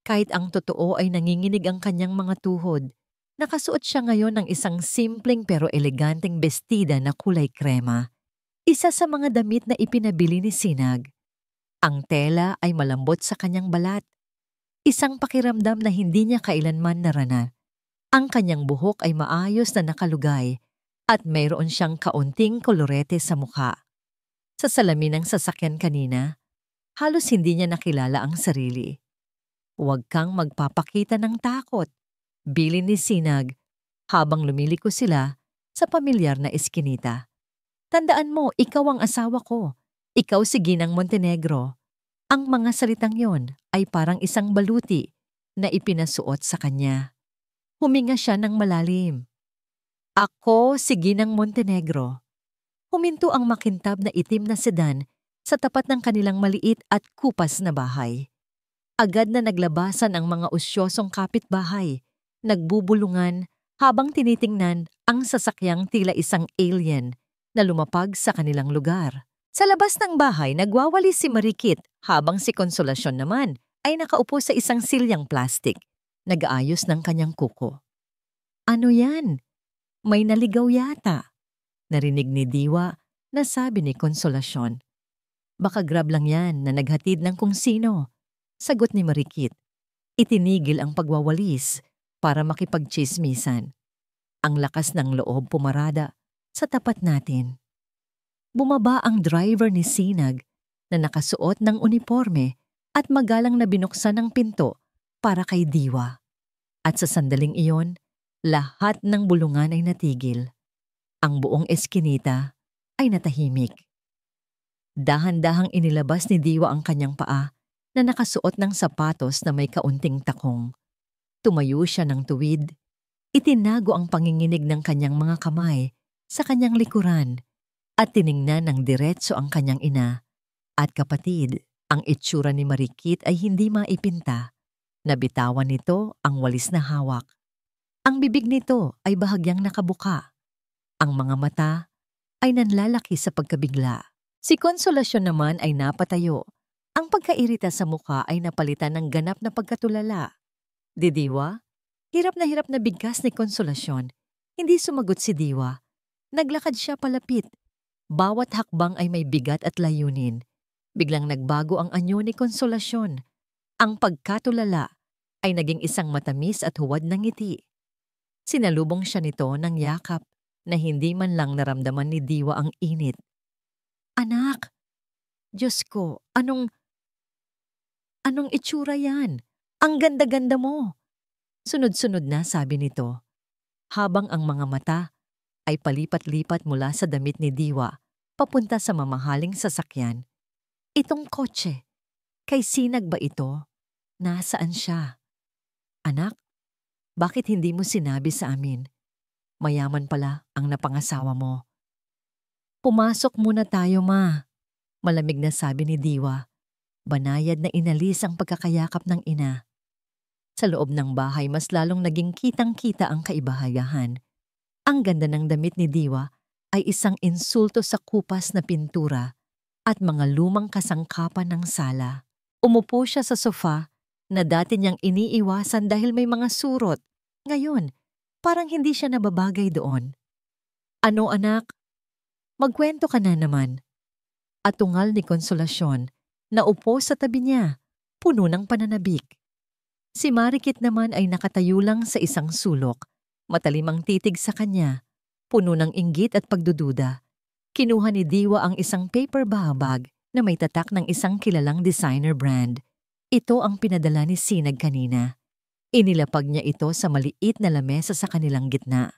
Kahit ang totoo ay nanginginig ang kanyang mga tuhod. Nakasuot siya ngayon ng isang simpleng pero eleganteng bestida na kulay krema. Isa sa mga damit na ipinabili ni Sinag. Ang tela ay malambot sa kanyang balat. Isang pakiramdam na hindi niya kailanman narana. Ang kanyang buhok ay maayos na nakalugay at mayroon siyang kaunting kolorete sa mukha. Sa salamin ng sasakyan kanina, halos hindi niya nakilala ang sarili. Huwag kang magpapakita ng takot, bilin ni Sinag habang lumiliko sila sa pamilyar na eskinita. Tandaan mo, ikaw ang asawa ko. Ikaw si Ginang Montenegro. Ang mga salitang yon ay parang isang baluti na ipinasuot sa kanya. Huminga siya ng malalim. Ako si Ginang Montenegro. Huminto ang makintab na itim na sedan sa tapat ng kanilang maliit at kupas na bahay. Agad na naglabasan ang mga usyosong kapitbahay, nagbubulungan habang tinitingnan ang sasakyang tila isang alien na lumapag sa kanilang lugar. Sa labas ng bahay, nagwawalis si Marikit habang si Konsolasyon naman ay nakaupo sa isang silyang plastik, nag-aayos ng kanyang kuko. Ano yan? May naligaw yata. Narinig ni Diwa na sabi ni Konsolasyon. Baka grab lang yan na naghatid ng kung sino. Sagot ni Marikit. Itinigil ang pagwawalis para makipagchismisan. Ang lakas ng loob pumarada sa tapat natin. Bumaba ang driver ni Sinag na nakasuot ng uniforme at magalang na binuksan ang pinto para kay Diwa. At sa sandaling iyon, lahat ng bulungan ay natigil. Ang buong eskinita ay natahimik. Dahan-dahang inilabas ni Diwa ang kanyang paa na nakasuot ng sapatos na may kaunting takong. Tumayo siya ng tuwid. Itinago ang panginginig ng kanyang mga kamay sa kanyang likuran at tiningnan ng diretso ang kanyang ina at kapatid. Ang itsura ni Marikit ay hindi maipinta. Nabitawan nito ang walis na hawak. Ang bibig nito ay bahagyang nakabuka. Ang mga mata ay nanlalaki sa pagkabigla. Si Konsolasyon naman ay napatayo. Ang pagkairita sa mukha ay napalitan ng ganap na pagkatulala. Diwa, hirap na bigkas ni Konsolasyon. Hindi sumagot si Diwa. Naglakad siya palapit. Bawat hakbang ay may bigat at layunin. Biglang nagbago ang anyo ni Konsolasyon. Ang pagkatulala ay naging isang matamis at huwad na ngiti. Sinalubong siya nito ng yakap na hindi man lang naramdaman ni Diwa ang init. Anak! Diyos ko, anong itsura yan? Ang ganda-ganda mo! Sunod-sunod na sabi nito, habang ang mga mata ay palipat-lipat mula sa damit ni Diwa papunta sa mamahaling sasakyan. Itong kotse, kay Sinag ba ito? Nasaan siya? Anak, bakit hindi mo sinabi sa amin? Mayaman pala ang napangasawa mo. Pumasok muna tayo, ma. Malamig na sabi ni Diwa. Banayad na inalis ang pagkakayakap ng ina. Sa loob ng bahay mas lalong naging kitang-kita ang kaibahayahan. Ang ganda ng damit ni Diwa ay isang insulto sa kupas na pintura at mga lumang kasangkapan ng sala. Umupo siya sa sofa na dati niyang iniiwasan dahil may mga surot. Ngayon, parang hindi siya nababagay doon. Ano anak? Magkwento ka na naman. At tungal ni Konsolasyon na upo sa tabi niya, puno ng pananabik. Si Marikit naman ay nakatayo lang sa isang sulok, matalimang titig sa kanya, puno ng inggit at pagdududa. Kinuha ni Diwa ang isang paper bag na may tatak ng isang kilalang designer brand. Ito ang pinadala ni Sinag kanina. Inilapag niya ito sa maliit na lamesa sa kanilang gitna.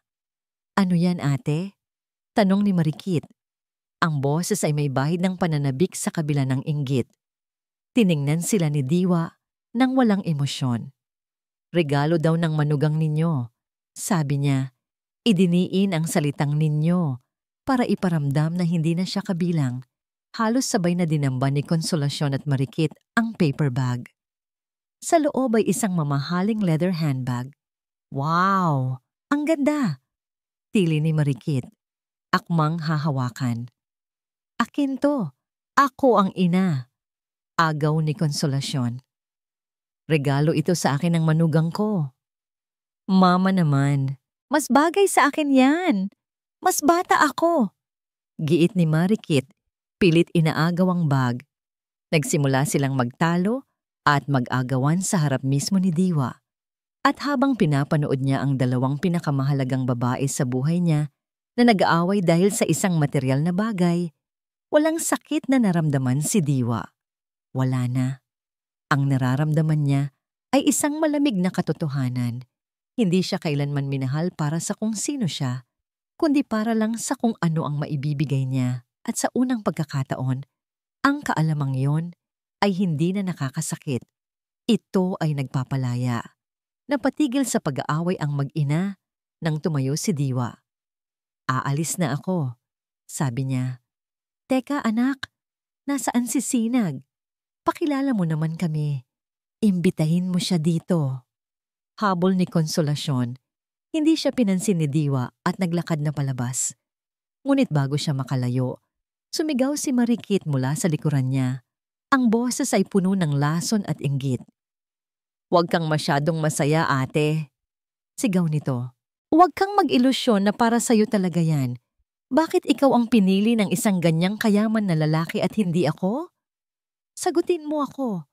Ano yan ate? Tanong ni Marikit. Ang boses ay may bahid ng pananabik sa kabila ng inggit. Tiningnan sila ni Diwa nang walang emosyon. Regalo daw ng manugang ninyo. Sabi niya, idiniin ang salitang ninyo para iparamdam na hindi na siya kabilang. Halos sabay na dinamba ni Konsolasyon at Marikit ang paper bag. Sa loob ay isang mamahaling leather handbag. Wow! Ang ganda! Tili ni Marikit. Akmang hahawakan. Akin to. Ako ang ina. Agaw ni Konsolasyon. Regalo ito sa akin ng manugang ko. Mama naman, mas bagay sa akin yan. Mas bata ako. Giit ni Marikit, pilit inaagaw ang bag. Nagsimula silang magtalo at mag-agawan sa harap mismo ni Diwa. At habang pinapanood niya ang dalawang pinakamahalagang babae sa buhay niya na nag-aaway dahil sa isang material na bagay, walang sakit na naramdaman si Diwa. Wala na. Ang nararamdaman niya ay isang malamig na katotohanan. Hindi siya kailanman minahal para sa kung sino siya, kundi para lang sa kung ano ang maibibigay niya. At sa unang pagkakataon, ang kaalamang yon ay hindi na nakakasakit. Ito ay nagpapalaya. Napatigil sa pag-aaway ang mag-ina nang tumayo si Diwa. Aalis na ako, sabi niya. Teka anak, nasaan si Sinag? Pakilala mo naman kami. Imbitahin mo siya dito. Habol ni Konsolasyon. Hindi siya pinansin ni Diwa at naglakad na palabas. Ngunit bago siya makalayo, sumigaw si Marikit mula sa likuran niya. Ang boses ay puno ng lason at inggit. Huwag kang masyadong masaya ate. Sigaw nito. Huwag kang mag-ilusyon na para sa'yo talaga yan. Bakit ikaw ang pinili ng isang ganyang kayaman na lalaki at hindi ako? Sagutin mo ako.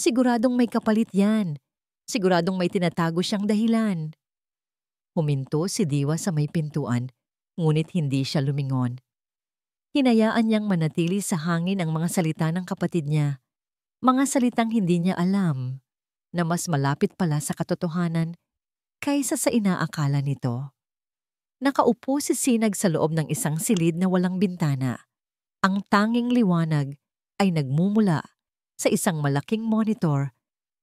Siguradong may kapalit yan. Siguradong may tinatago siyang dahilan. Huminto si Diwa sa may pintuan, ngunit hindi siya lumingon. Hinayaan niyang manatili sa hangin ang mga salita ng kapatid niya. Mga salitang hindi niya alam na mas malapit pala sa katotohanan kaysa sa inaakala nito. Nakaupo si Sinag sa loob ng isang silid na walang bintana. Ang tanging liwanag ay nagmumula sa isang malaking monitor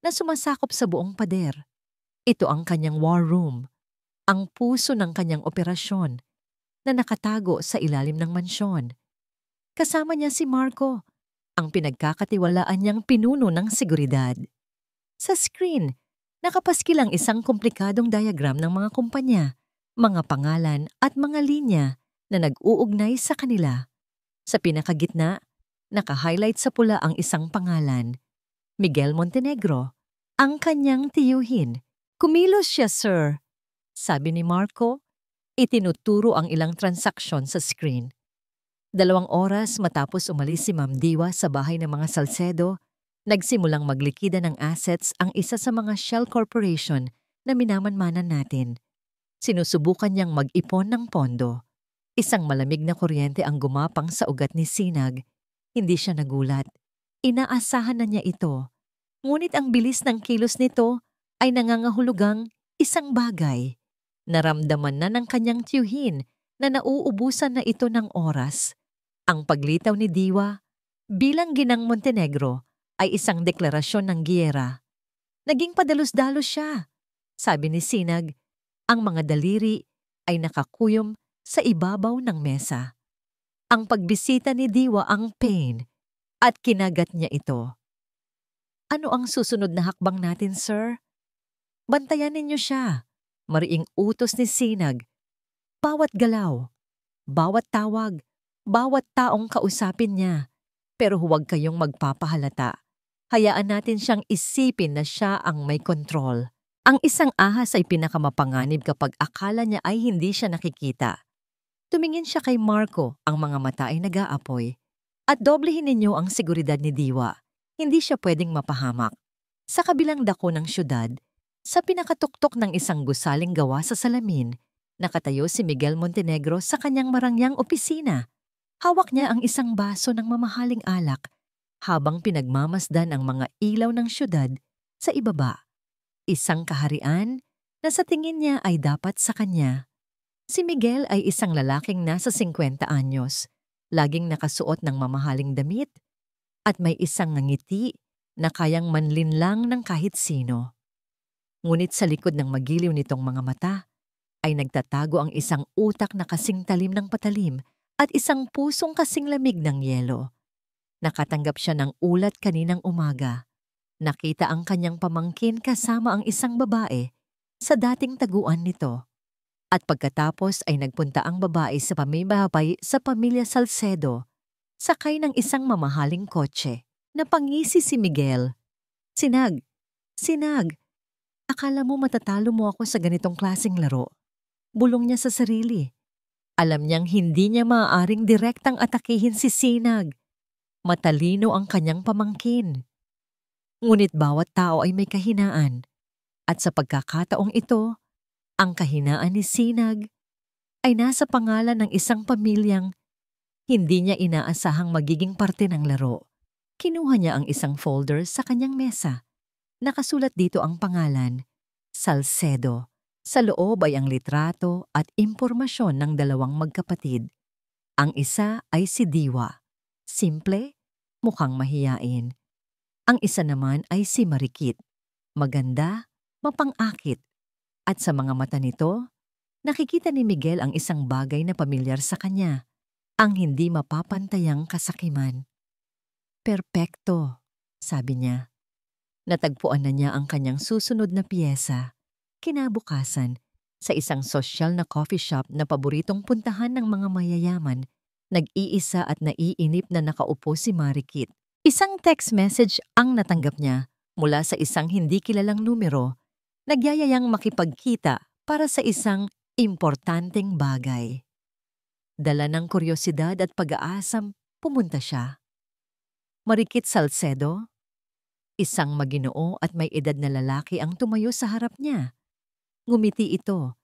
na sumasakop sa buong pader. Ito ang kanyang war room, ang puso ng kanyang operasyon na nakatago sa ilalim ng mansyon. Kasama niya si Marco, ang pinagkakatiwalaan niyang pinuno ng seguridad. Sa screen, Nakapaskil ang isang komplikadong diagram ng mga kumpanya, mga pangalan at mga linya na nag-uugnay sa kanila. Sa pinakagitna, naka-highlight sa pula ang isang pangalan, Miguel Montenegro, ang kanyang tiyuhin. "Kumilos siya, sir," sabi ni Marco. Itinuturo ang ilang transaksyon sa screen. 2 oras matapos umalis si Ma'am Diwa sa bahay ng mga Salcedo, nagsimulang maglikida ng assets ang isa sa mga shell corporation na minamanmanan natin. Sinusubukan niyang mag-ipon ng pondo. Isang malamig na kuryente ang gumapang sa ugat ni Sinag. Hindi siya nagulat. Inaasahan na niya ito. Ngunit ang bilis ng kilos nito ay nangangahulugang isang bagay. Naramdaman na ng kanyang tiyuhin na nauubusan na ito ng oras. Ang paglitaw ni Diwa bilang ginang Montenegro ay isang deklarasyon ng giyera. Naging padalos-dalos siya. Sabi ni Sinag, ang mga daliri ay nakakuyom sa ibabaw ng mesa. Ang pagbisita ni Diwa ang pain at kinagat niya ito. "Ano ang susunod na hakbang natin, sir?" "Bantayan ninyo siya," mariing utos ni Sinag. "Bawat galaw, bawat tawag, bawat taong kausapin niya. Pero huwag kayong magpapahalata. Hayaan natin siyang isipin na siya ang may kontrol." Ang isang ahas ay pinakamapanganib kapag akala niya ay hindi siya nakikita. Tumingin siya kay Marco, ang mga mata ay nag-aapoy. At doblehin ninyo ang seguridad ni Diwa. Hindi siya pwedeng mapahamak. Sa kabilang dako ng syudad, sa pinakatuktok ng isang gusaling gawa sa salamin, nakatayo si Miguel Montenegro sa kanyang marangyang opisina. Hawak niya ang isang baso ng mamahaling alak habang pinagmamasdan ang mga ilaw ng syudad sa ibaba. Isang kaharian na sa tingin niya ay dapat sa kanya. Si Miguel ay isang lalaking nasa 50 anyos, laging nakasuot ng mamahaling damit at may isang ngiti na kayang manlinlang ng kahit sino. Ngunit sa likod ng magiliw nitong mga mata ay nagtatago ang isang utak na kasing talim ng patalim at isang pusong kasing lamig ng yelo. Nakatanggap siya ng ulat kaninang umaga. Nakita ang kanyang pamangkin kasama ang isang babae sa dating taguan nito. At pagkatapos ay nagpunta ang babae sa pamimabay sa pamilya Salcedo, sakay ng isang mamahaling kotse. Napangisi si Miguel. "Sinag, Sinag, akala mo matatalo mo ako sa ganitong klaseng laro?" Bulong niya sa sarili. Alam niyang hindi niya maaaring direktang atakihin si Sinag. Matalino ang kanyang pamangkin. Ngunit bawat tao ay may kahinaan. At sa pagkakataong ito, ang kahinaan ni Sinag ay nasa pangalan ng isang pamilyang hindi niya inaasahang magiging parte ng laro. Kinuha niya ang isang folder sa kanyang mesa. Nakasulat dito ang pangalan, Salcedo. Sa loob ay ang litrato at impormasyon ng 2 magkapatid. Ang isa ay si Diwa. Simple, mukhang mahiyain. Ang isa naman ay si Marikit. Maganda, mapang-akit. At sa mga mata nito, nakikita ni Miguel ang isang bagay na pamilyar sa kanya, ang hindi mapapantayang kasakiman. "Perpekto," sabi niya. Natagpuan na niya ang kanyang susunod na piyesa. Kinabukasan, sa isang sosyal na coffee shop na paboritong puntahan ng mga mayayaman, nag-iisa at naiinip na nakaupo si Marikit. Isang text message ang natanggap niya mula sa isang hindi kilalang numero, nagyayayang makipagkita para sa isang importanteng bagay. Dala ng kuryosidad at pag-aasam, pumunta siya. Marikit Salcedo, isang maginoo at may edad na lalaki ang tumayo sa harap niya. Ngumiti ito,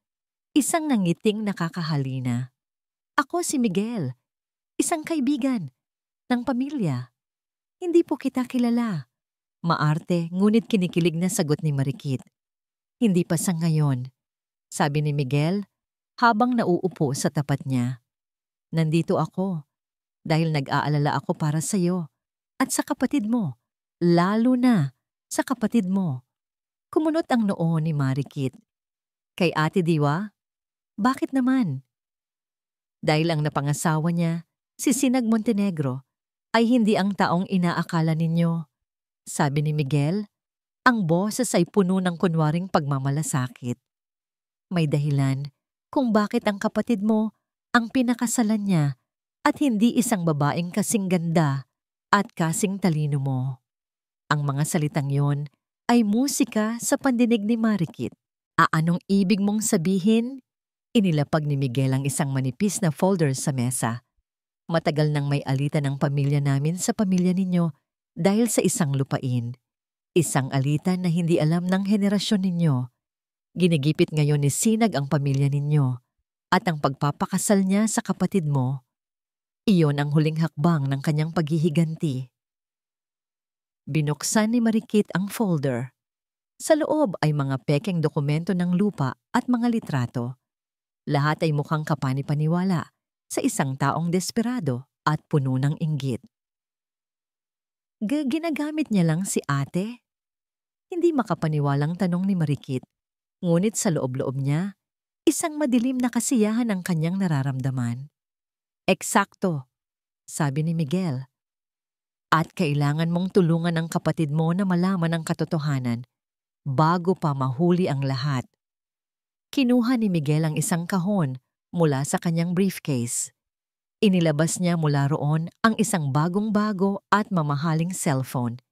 isang nangiting nakakahalina. "Ako si Miguel, isang kaibigan ng pamilya. Hindi po kita kilala." Maarte ngunit kinikilig na sagot ni Marikit. "Hindi pa sa ngayon," sabi ni Miguel habang nauupo sa tapat niya. "Nandito ako dahil nag-aalala ako para sa iyo at sa kapatid mo, lalo na sa kapatid mo." Kumunot ang noo ni Marikit. "Kay Ate Diwa? Bakit naman?" "Dahil ang napangasawa niya, si Sinag Montenegro, ay hindi ang taong inaakala ninyo," sabi ni Miguel. Ang boses ay puno ng kunwaring pagmamalasakit. May dahilan kung bakit ang kapatid mo ang pinakasalan niya at hindi isang babaeng kasing ganda at kasing talino mo. Ang mga salitang yon ay musika sa pandinig ni Marikit. Anong ibig mong sabihin? Inilapag ni Miguel ang isang manipis na folder sa mesa. Matagal nang may alitan ng pamilya namin sa pamilya ninyo dahil sa isang lupain. Isang alitan na hindi alam ng henerasyon ninyo. Ginigipit ngayon ni Sinag ang pamilya ninyo at ang pagpapakasal niya sa kapatid mo, iyon ang huling hakbang ng kanyang paghihiganti. Binuksan ni Marikit ang folder. Sa loob ay mga pekeng dokumento ng lupa at mga litrato. Lahat ay mukhang kapani-paniwala sa isang taong desperado at puno ng inggit. Ginagamit niya lang si ate? Hindi makapaniwalang tanong ni Marikit, ngunit sa loob-loob niya, isang madilim na kasiyahan ang kanyang nararamdaman. Eksakto, sabi ni Miguel. At kailangan mong tulungan ang kapatid mo na malaman ang katotohanan bago pa mahuli ang lahat. Kinuha ni Miguel ang isang kahon mula sa kanyang briefcase. Inilabas niya mula roon ang isang bagong-bago at mamahaling cellphone.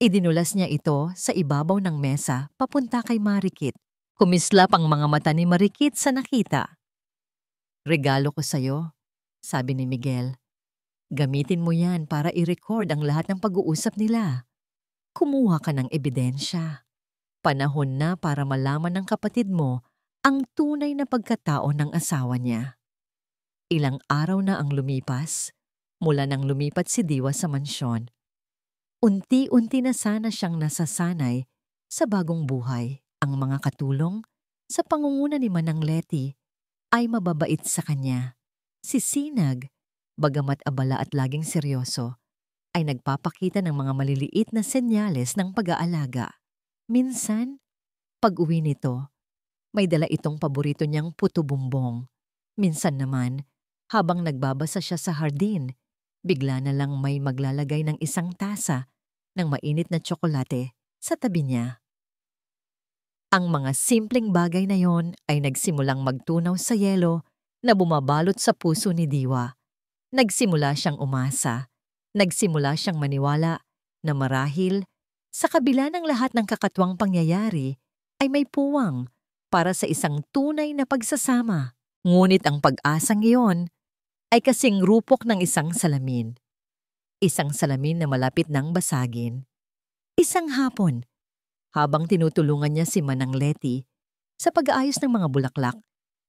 Idinulas niya ito sa ibabaw ng mesa papunta kay Marikit. Kumislap ang mga mata ni Marikit sa nakita. Regalo ko sa'yo, sabi ni Miguel. Gamitin mo yan para i-record ang lahat ng pag-uusap nila. Kumuha ka ng ebidensya. Panahon na para malaman ng kapatid mo ang tunay na pagkatao ng asawa niya. Ilang araw na ang lumipas mula nang lumipat si Diwa sa mansyon. Unti-unti na sana siyang nasasanay sa bagong buhay. Ang mga katulong sa pangunguna ni Manang Leti ay mababait sa kanya. Si Sinag, bagamat abala at laging seryoso, ay nagpapakita ng mga maliliit na senyales ng pag-aalaga. Minsan, pag-uwi nito, may dala itong paborito niyang puto bumbong. Minsan naman, habang nagbabasa siya sa hardin, bigla na lang may maglalagay ng isang tasa ng mainit na tsokolate sa tabi niya. Ang mga simpleng bagay na yon ay nagsimulang magtunaw sa yelo na bumabalot sa puso ni Diwa. Nagsimula siyang umasa. Nagsimula siyang maniwala na marahil sa kabila ng lahat ng kakatwang pangyayari ay may puwang para sa isang tunay na pagsasama. Ngunit ang pag-asang iyon ay kasing rupok ng isang salamin. Isang salamin na malapit nang basagin. Isang hapon, habang tinutulungan niya si Manang Leti sa pag-aayos ng mga bulaklak,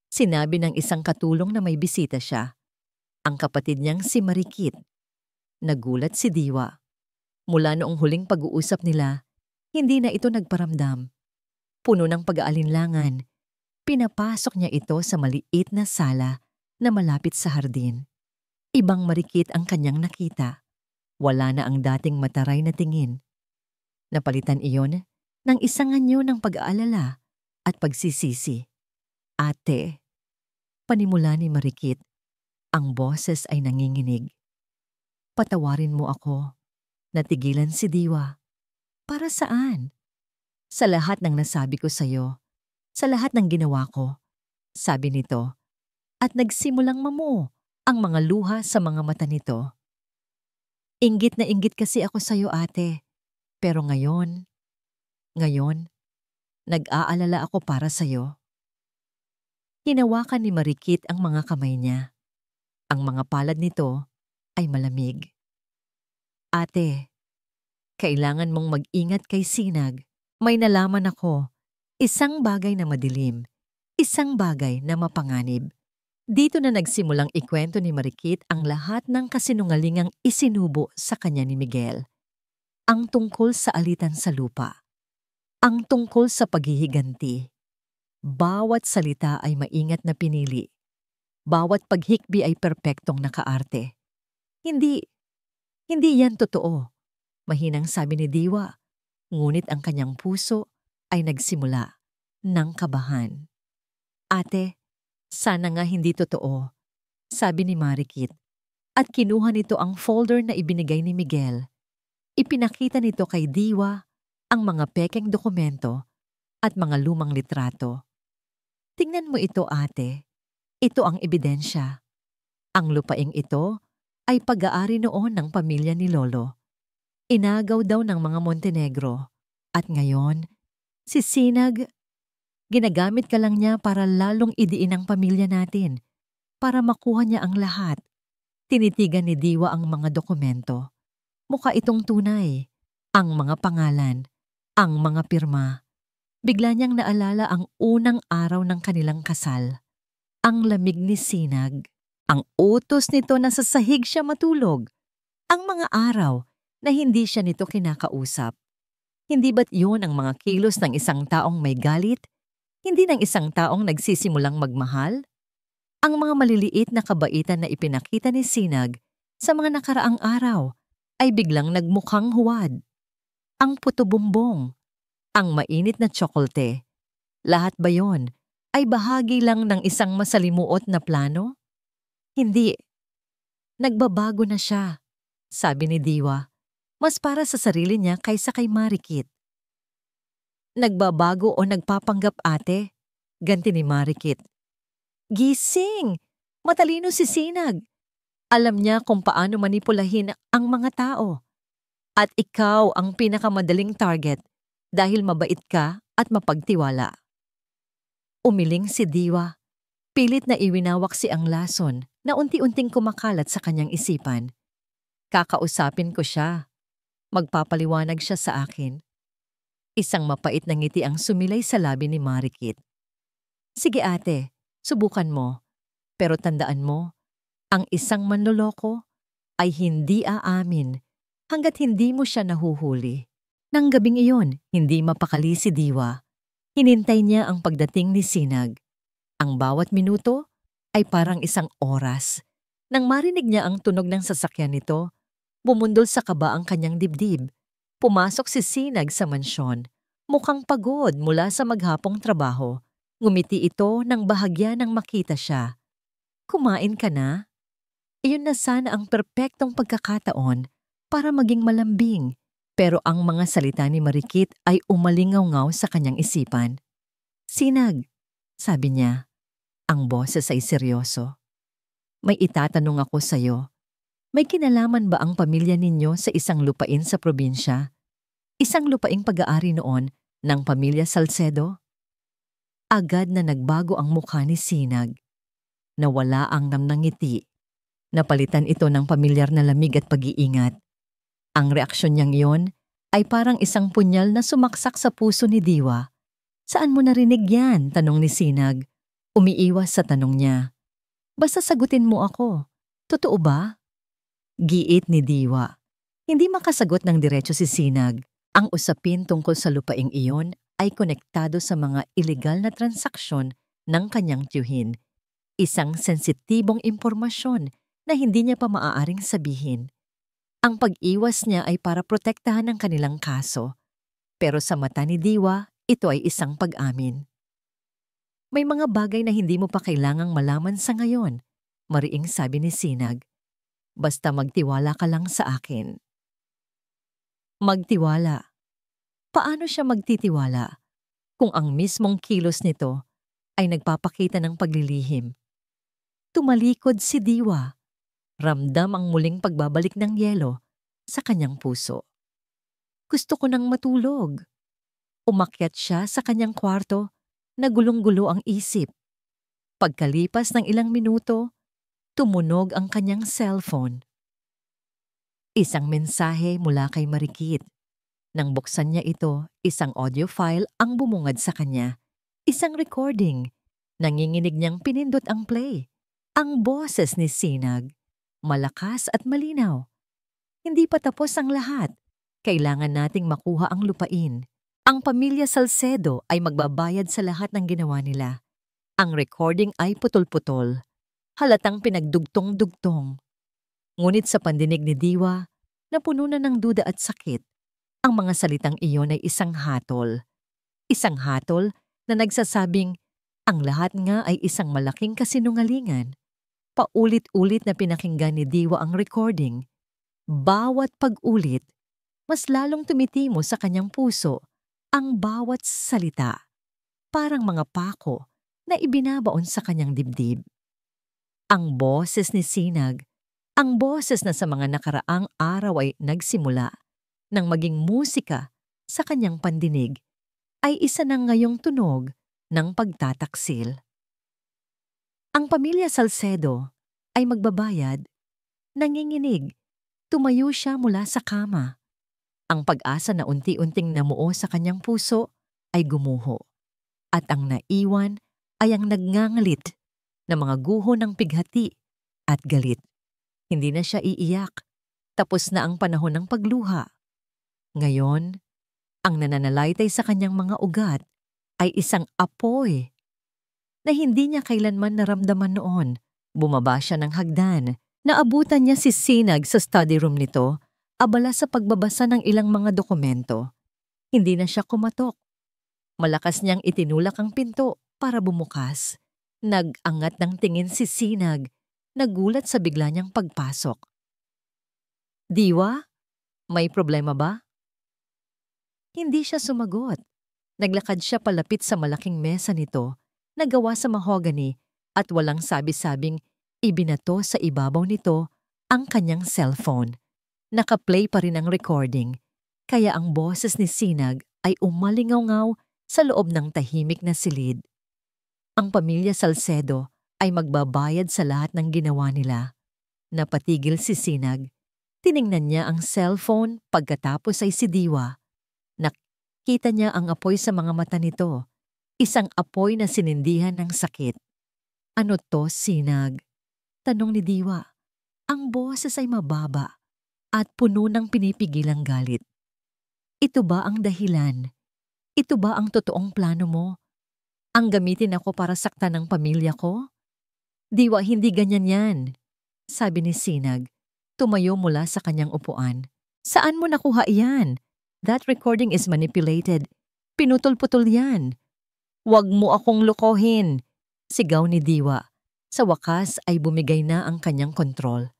sinabi ng isang katulong na may bisita siya. Ang kapatid niyang si Marikit. Nagulat si Diwa. Mula noong huling pag-uusap nila, hindi na ito nagparamdam. Puno ng pag-aalinlangan, pinapasok niya ito sa maliit na sala na malapit sa hardin. Ibang Marikit ang kanyang nakita. Wala na ang dating mataray na tingin. Napalitan iyon ng isang anyo ng pag-aalala at pagsisisi. Ate, panimula ni Marikit, ang boses ay nanginginig. Patawarin mo ako. Natigilan si Diwa. Para saan? Sa lahat ng nasabi ko sa'yo, sa lahat ng ginawa ko, sabi nito, at nagsimulang mamuo ang mga luha sa mga mata nito. Inggit na inggit kasi ako sa'yo, ate. Pero ngayon, nag-aalala ako para sa'yo. Hinawakan ni Marikit ang mga kamay niya. Ang mga palad nito ay malamig. Ate, kailangan mong mag-ingat kay Sinag. May nalaman ako. Isang bagay na madilim. Isang bagay na mapanganib. Dito na nagsimulang ikwento ni Marikit ang lahat ng kasinungalingang isinubo sa kanya ni Miguel. Ang tungkol sa alitan sa lupa. Ang tungkol sa paghihiganti. Bawat salita ay maingat na pinili. Bawat paghikbi ay perpektong nakaarte. Hindi yan totoo. Mahinang sabi ni Diwa. Ngunit ang kanyang puso ay nagsimula ng kabahan. Ate, sana nga hindi totoo, sabi ni Marikit. At kinuha nito ang folder na ibinigay ni Miguel. Ipinakita nito kay Diwa ang mga pekeng dokumento at mga lumang litrato. Tingnan mo ito, ate. Ito ang ebidensya. Ang lupaing ito ay pag-aari noon ng pamilya ni Lolo. Inagaw daw ng mga Montenegro. At ngayon, si Sinag, ginagamit ka lang niya para lalong idiin ang pamilya natin, para makuha niya ang lahat. Tinitigan ni Diwa ang mga dokumento. Mukha itong tunay. Ang mga pangalan, ang mga pirma. Bigla niyang naalala ang unang araw ng kanilang kasal. Ang lamig ni Sinag. Ang utos nito na sa sahig siya matulog. Ang mga araw na hindi siya nito kinakausap. Hindi ba't yun ang mga kilos ng isang taong may galit? Hindi ng isang taong nagsisimulang magmahal? Ang mga maliliit na kabaitan na ipinakita ni Sinag sa mga nakaraang araw ay biglang nagmukhang huwad. Ang puto-bumbong, ang mainit na tsokolte, lahat ba yon ay bahagi lang ng isang masalimuot na plano? Hindi. Nagbabago na siya, sabi ni Diwa, mas para sa sarili niya kaysa kay Marikit. Nagbabago o nagpapanggap, ate? Ganti ni Marikit. Gising! Matalino si Sinag. Alam niya kung paano manipulahin ang mga tao. At ikaw ang pinakamadaling target dahil mabait ka at mapagtiwala. Umiling si Diwa. Pilit na iwinawak si ang lason na unti-unting kumakalat sa kanyang isipan. Kakausapin ko siya. Magpapaliwanag siya sa akin. Isang mapait na ngiti ang sumilay sa labi ni Marikit. Sige ate, subukan mo. Pero tandaan mo, ang isang manloloko ay hindi aamin hanggat hindi mo siya nahuhuli. Nang gabing iyon, hindi mapakali si Diwa. Hinintay niya ang pagdating ni Sinag. Ang bawat minuto ay parang isang oras. Nang marinig niya ang tunog ng sasakyan nito, bumundol sa kaba ang kanyang dibdib. Pumasok si Sinag sa mansyon. Mukhang pagod mula sa maghapong trabaho. Ngumiti ito nang bahagya nang makita siya. Kumain ka na? Iyon na sana ang perpektong pagkakataon para maging malambing. Pero ang mga salita ni Marikit ay umalingaw-ngaw sa kanyang isipan. Sinag, sabi niya, ang boses ay seryoso. May itatanong ako sa'yo. May kinalaman ba ang pamilya ninyo sa isang lupain sa probinsya? Isang lupaing pag-aari noon ng pamilya Salcedo? Agad na nagbago ang mukha ni Sinag. Nawala ang namnangiti. Napalitan ito ng pamilyar na lamig at pag-iingat. Ang reaksyon niyang iyon ay parang isang punyal na sumaksak sa puso ni Diwa. Saan mo narinig yan? Tanong ni Sinag. Umiiwas sa tanong niya. Basta sagutin mo ako. Totoo ba? Giit ni Diwa. Hindi makasagot ng diretso si Sinag. Ang usapin tungkol sa lupaing iyon ay konektado sa mga ilegal na transaksyon ng kanyang tiyuhin. Isang sensitibong impormasyon na hindi niya pa maaaring sabihin. Ang pag-iwas niya ay para protektahan ang kanilang kaso. Pero sa mata ni Diwa, ito ay isang pag-amin. May mga bagay na hindi mo pa kailangang malaman sa ngayon, mariing sabi ni Sinag. Basta magtiwala ka lang sa akin. Magtiwala. Paano siya magtitiwala kung ang mismong kilos nito ay nagpapakita ng paglilihim? Tumalikod si Diwa. Ramdam ang muling pagbabalik ng yelo sa kanyang puso. Gusto ko nang matulog. Umakyat siya sa kanyang kwarto na gulong-gulo ang isip. Pagkalipas ng ilang minuto, tumunog ang kanyang cellphone. Isang mensahe mula kay Marikit. Nang buksan niya ito, isang audio file ang bumungad sa kanya. Isang recording. Nanginginig niyang pinindot ang play. Ang boses ni Sinag. Malakas at malinaw. Hindi pa tapos ang lahat. Kailangan nating makuha ang lupain. Ang pamilya Salcedo ay magbabayad sa lahat ng ginawa nila. Ang recording ay putol-putol. Halatang pinagdugtong-dugtong. Ngunit sa pandinig ni Diwa, napuno na ng duda at sakit. Ang mga salitang iyon ay isang hatol. Isang hatol na nagsasabing, ang lahat nga ay isang malaking kasinungalingan. Paulit-ulit na pinakinggan ni Diwa ang recording. Bawat pag-ulit, mas lalong tumitimo sa kanyang puso ang bawat salita, parang mga pako na ibinabaon sa kanyang dibdib. Ang boses ni Sinag, ang boses na sa mga nakaraang araw ay nagsimula nang maging musika sa kanyang pandinig, ay isa na ngayong tunog ng pagtataksil. Ang pamilya Salcedo ay magbabayad, nanginginig, tumayo siya mula sa kama. Ang pag-asa na unti-unting namuo sa kanyang puso ay gumuho, at ang naiwan ay ang nagngangalit na mga guho ng pighati at galit. Hindi na siya iiyak, tapos na ang panahon ng pagluha. Ngayon, ang nananalaytay sa kanyang mga ugat ay isang apoy na hindi niya kailanman naramdaman noon. Bumaba siya ng hagdan. Naabutan niya si Sinag sa study room nito, abala sa pagbabasa ng ilang mga dokumento. Hindi na siya kumatok. Malakas niyang itinulak ang pinto para bumukas. Nag-angat ng tingin si Sinag, nagulat sa bigla niyang pagpasok. "Diwa, may problema ba?" Hindi siya sumagot. Naglakad siya palapit sa malaking mesa nito na gawa sa mahogany at walang sabi-sabing ibinato sa ibabaw nito ang kanyang cellphone. Nakaplay pa rin ang recording, kaya ang boses ni Sinag ay umalingaw-ngaw sa loob ng tahimik na silid. Ang pamilya Salcedo ay magbabayad sa lahat ng ginawa nila. Napatigil si Sinag. Tiningnan niya ang cellphone pagkatapos ay si Diwa. Nakita niya ang apoy sa mga mata nito. Isang apoy na sinindihan ng sakit. "Ano to, Sinag?" tanong ni Diwa. Ang boses ay mababa at puno ng pinipigilang galit. "Ito ba ang dahilan? Ito ba ang totoong plano mo? Ang gamitin ako para saktan ng pamilya ko?" "Diwa, hindi ganyan yan," sabi ni Sinag. Tumayo mula sa kanyang upuan. "Saan mo nakuha yan? That recording is manipulated. Pinutol-putol yan. Huwag mo akong lokohin," sigaw ni Diwa. Sa wakas ay bumigay na ang kanyang kontrol.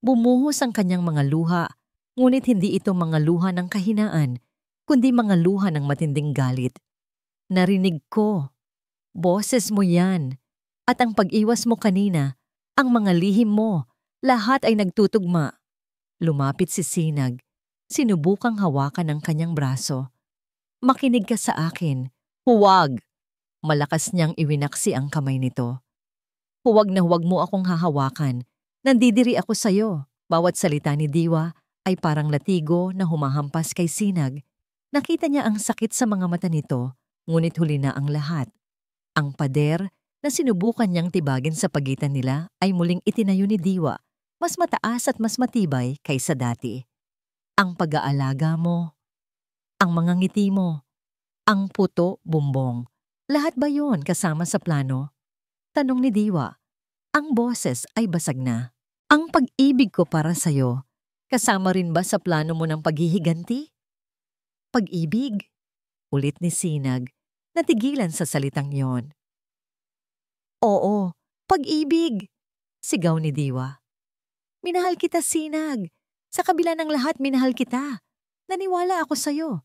Bumuhos ang kanyang mga luha, ngunit hindi ito mga luha ng kahinaan, kundi mga luha ng matinding galit. "Narinig ko. Boses mo yan. At ang pag-iwas mo kanina, ang mga lihim mo, lahat ay nagtutugma." Lumapit si Sinag. Sinubukang hawakan ang kanyang braso. "Makinig ka sa akin. Huwag." Malakas niyang iwinaksi ang kamay nito. "Huwag na huwag mo akong hahawakan. Nandidiri ako sa'yo." Bawat salita ni Diwa ay parang latigo na humahampas kay Sinag. Nakita niya ang sakit sa mga mata nito, ngunit huli na ang lahat. Ang pader na sinubukan niyang tibagin sa pagitan nila ay muling itinayo ni Diwa, mas mataas at mas matibay kaysa dati. "Ang pag-aalaga mo, ang mga ngiti mo, ang puto bumbong, lahat ba yon kasama sa plano?" tanong ni Diwa. Ang boses ay basag na. "Ang pag-ibig ko para sa'yo, kasama rin ba sa plano mo ng paghihiganti?" "Pag-ibig?" ulit ni Sinag, natigilan sa salitang yon. "Oo, pag-ibig," sigaw ni Diwa. "Minahal kita, Sinag. Sa kabila ng lahat, minahal kita. Naniwala ako sa'yo.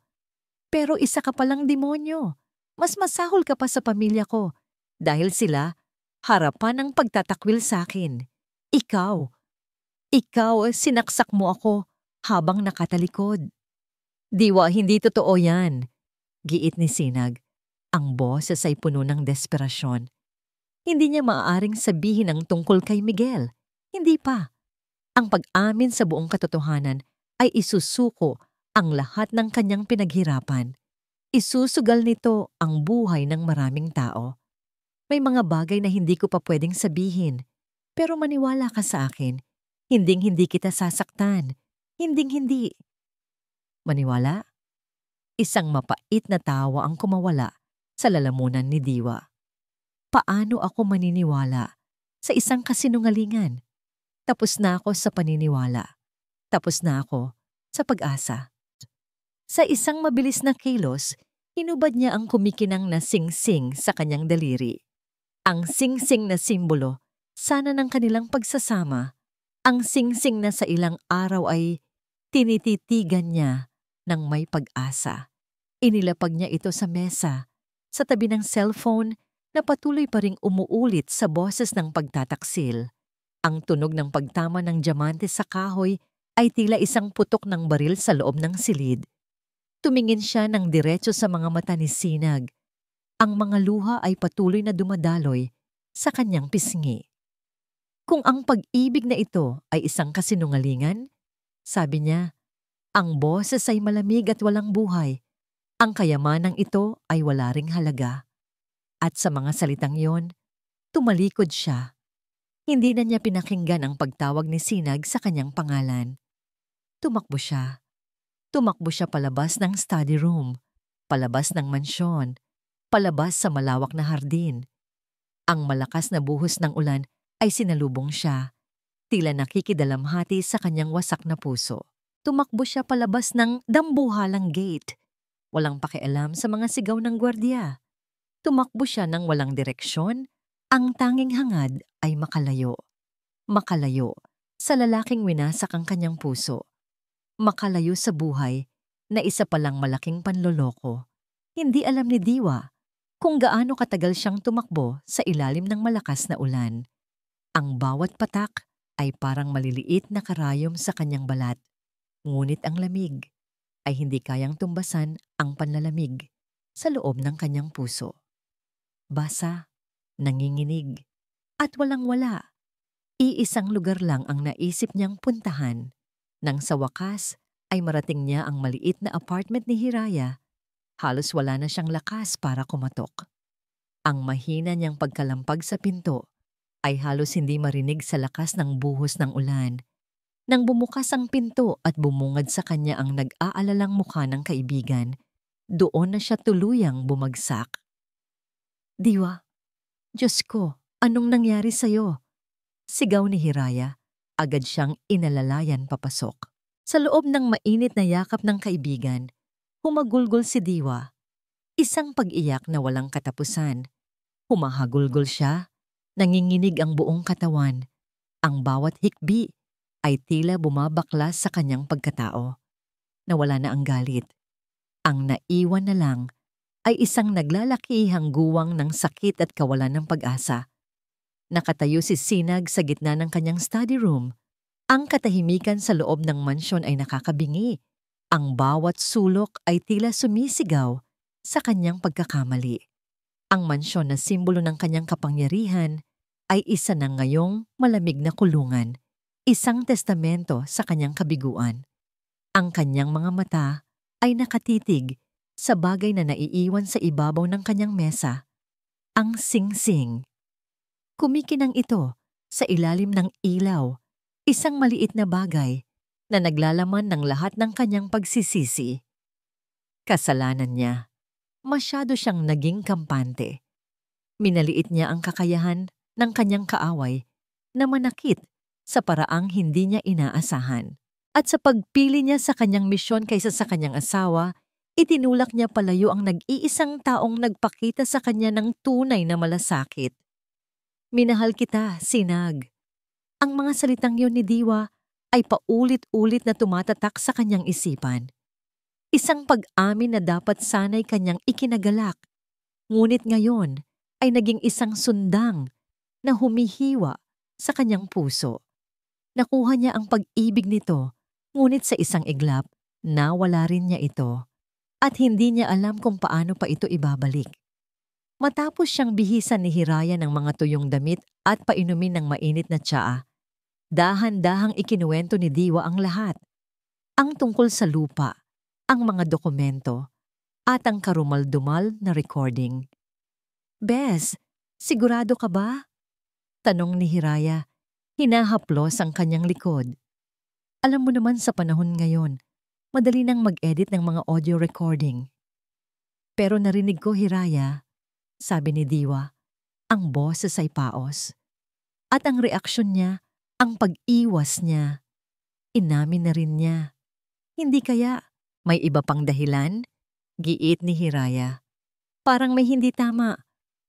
Pero isa ka palang demonyo. Mas masahol ka pa sa pamilya ko. Dahil sila, harapan ng pagtatakwil sa akin. Ikaw sinaksak mo ako habang nakatalikod." "Diwa, hindi totoo yan," giit ni Sinag. Ang boses ay puno ng desperasyon. Hindi niya maaaring sabihin ang tungkol kay Miguel. Hindi pa. Ang pag-amin sa buong katotohanan ay isusuko ang lahat ng kanyang pinaghirapan. Isusugal nito ang buhay ng maraming tao. "May mga bagay na hindi ko pa pwedeng sabihin, pero maniwala ka sa akin. Hinding-hindi kita sasaktan. Hinding-hindi." "Maniwala?" Isang mapait na tawa ang kumawala sa lalamunan ni Diwa. "Paano ako maniniwala sa isang kasinungalingan? Tapos na ako sa paniniwala. Tapos na ako sa pag-asa." Sa isang mabilis na kilos, hinubad niya ang kumikinang na sing-sing sa kanyang daliri. Ang sing-sing na simbolo sana ng kanilang pagsasama. Ang sing-sing na sa ilang araw ay tinititigan niya ng may pag-asa. Inilapag niya ito sa mesa, sa tabi ng cellphone na patuloy pa ring umuulit sa boses ng pagtataksil. Ang tunog ng pagtama ng diamante sa kahoy ay tila isang putok ng baril sa loob ng silid. Tumingin siya ng diretso sa mga mata ni Sinag. Ang mga luha ay patuloy na dumadaloy sa kanyang pisngi. Kung ang pag-ibig na ito ay isang kasinungalingan, sabi niya, ang boses ay malamig at walang buhay. Ang kayamanang ito ay wala ring halaga. At sa mga salitang yon, tumalikod siya. Hindi na niya pinakinggan ang pagtawag ni Sinag sa kanyang pangalan. Tumakbo siya. Tumakbo siya palabas ng study room, palabas ng mansyon, palabas sa malawak na hardin. Ang malakas na buhos ng ulan ay sinalubong siya, tila nakikidalamhati sa kanyang wasak na puso. Tumakbo siya palabas ng dambuhalang gate. Walang pakialam sa mga sigaw ng gwardiya. Tumakbo siya ng walang direksyon. Ang tanging hangad ay makalayo. Makalayo sa lalaking winasak ang kanyang puso. Makalayo sa buhay na isa palang malaking panloloko. Hindi alam ni Diwa kung gaano katagal siyang tumakbo sa ilalim ng malakas na ulan. Ang bawat patak ay parang maliliit na karayom sa kanyang balat. Ngunit ang lamig ay hindi kayang tumbasan ang panlalamig sa loob ng kanyang puso. Basa, nanginginig, at walang-wala. Iisang lugar lang ang naisip niyang puntahan. Nang sa wakas ay marating niya ang maliit na apartment ni Hiraya, halos wala na siyang lakas para kumatok. Ang mahina niyang pagkalampag sa pinto ay halos hindi marinig sa lakas ng buhos ng ulan. Nang bumukas ang pinto at bumungad sa kanya ang nag-aalalang mukha ng kaibigan, doon na siya tuluyang bumagsak. Diwa, Diyos ko, anong nangyari sa'yo? Sigaw ni Hiraya, agad siyang inalalayan papasok. Sa loob ng mainit na yakap ng kaibigan, humagulgol si Diwa. Isang pag-iyak na walang katapusan. Humahagulgol siya, nanginginig ang buong katawan. Ang bawat hikbi ay tila bumabaklas sa kanyang pagkatao. Nawala na ang galit. Ang naiwan na lang ay isang naglalakihang guwang ng sakit at kawalan ng pag-asa. Nakatayo si Sinag sa gitna ng kanyang study room. Ang katahimikan sa loob ng mansyon ay nakakabingi. Ang bawat sulok ay tila sumisigaw sa kanyang pagkakamali. Ang mansyon na simbolo ng kanyang kapangyarihan ay isa na ngayong malamig na kulungan, isang testamento sa kanyang kabiguan. Ang kanyang mga mata ay nakatitig sa bagay na naiiwan sa ibabaw ng kanyang mesa, ang singsing. Kumikinang ito sa ilalim ng ilaw, isang maliit na bagay na naglalaman ng lahat ng kanyang pagsisisi. Kasalanan niya. Masyado siyang naging kampante. Minaliit niya ang kakayahan ng kanyang kaaway na manakit sa paraang hindi niya inaasahan. At sa pagpili niya sa kanyang misyon kaysa sa kanyang asawa, itinulak niya palayo ang nag-iisang taong nagpakita sa kanya ng tunay na malasakit. Minahal kita, Sinag. Ang mga salitang yon ni Diwa ay paulit-ulit na tumatatak sa kanyang isipan. Isang pag-amin na dapat sana'y kanyang ikinagalak, ngunit ngayon ay naging isang sundang na humihiwa sa kanyang puso. Nakuha niya ang pag-ibig nito, ngunit sa isang iglap, nawala rin niya ito at hindi niya alam kung paano pa ito ibabalik. Matapos siyang bihisan ni Hiraya ng mga tuyong damit at painumin ng mainit na tsaa, dahan-dahang ikinuwento ni Diwa ang lahat. Ang tungkol sa lupa, ang mga dokumento, at ang karumal-dumal na recording. Bes, sigurado ka ba? Tanong ni Hiraya, hinahaplos ang kanyang likod. Alam mo naman sa panahon ngayon, madali nang mag-edit ng mga audio recording. Pero narinig ko, Hiraya, sabi ni Diwa, ang boses ay paos. At ang reaksyon niya, ang pag-iwas niya, inamin na rin niya. Hindi kaya may iba pang dahilan? Giit ni Hiraya. Parang may hindi tama.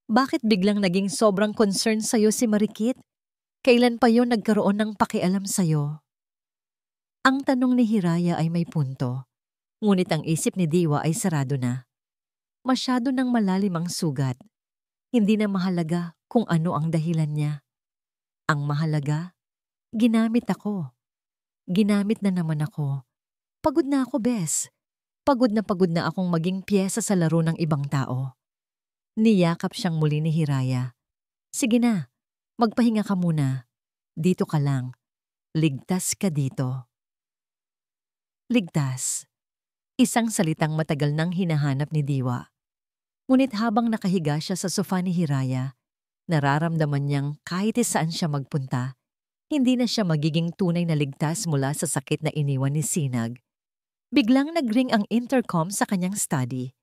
Bakit biglang naging sobrang concern sa'yo si Marikit? Kailan pa yon nagkaroon ng pakialam sa'yo? Ang tanong ni Hiraya ay may punto. Ngunit ang isip ni Diwa ay sarado na. Masyado nang malalim ang sugat. Hindi na mahalaga kung ano ang dahilan niya. Ang mahalaga, ginamit ako. Ginamit na naman ako. Pagod na ako, Bes. Pagod na akong maging piyesa sa laro ng ibang tao. Niyakap siyang muli ni Hiraya. Sige na, magpahinga ka muna. Dito ka lang. Ligtas ka dito. Ligtas. Isang salitang matagal nang hinahanap ni Diwa. Ngunit habang nakahiga siya sa sofa ni Hiraya, nararamdaman niyang kahit saan siya magpunta, hindi na siya magiging tunay na ligtas mula sa sakit na iniwan ni Sinag. Biglang nagring ang intercom sa kanyang study.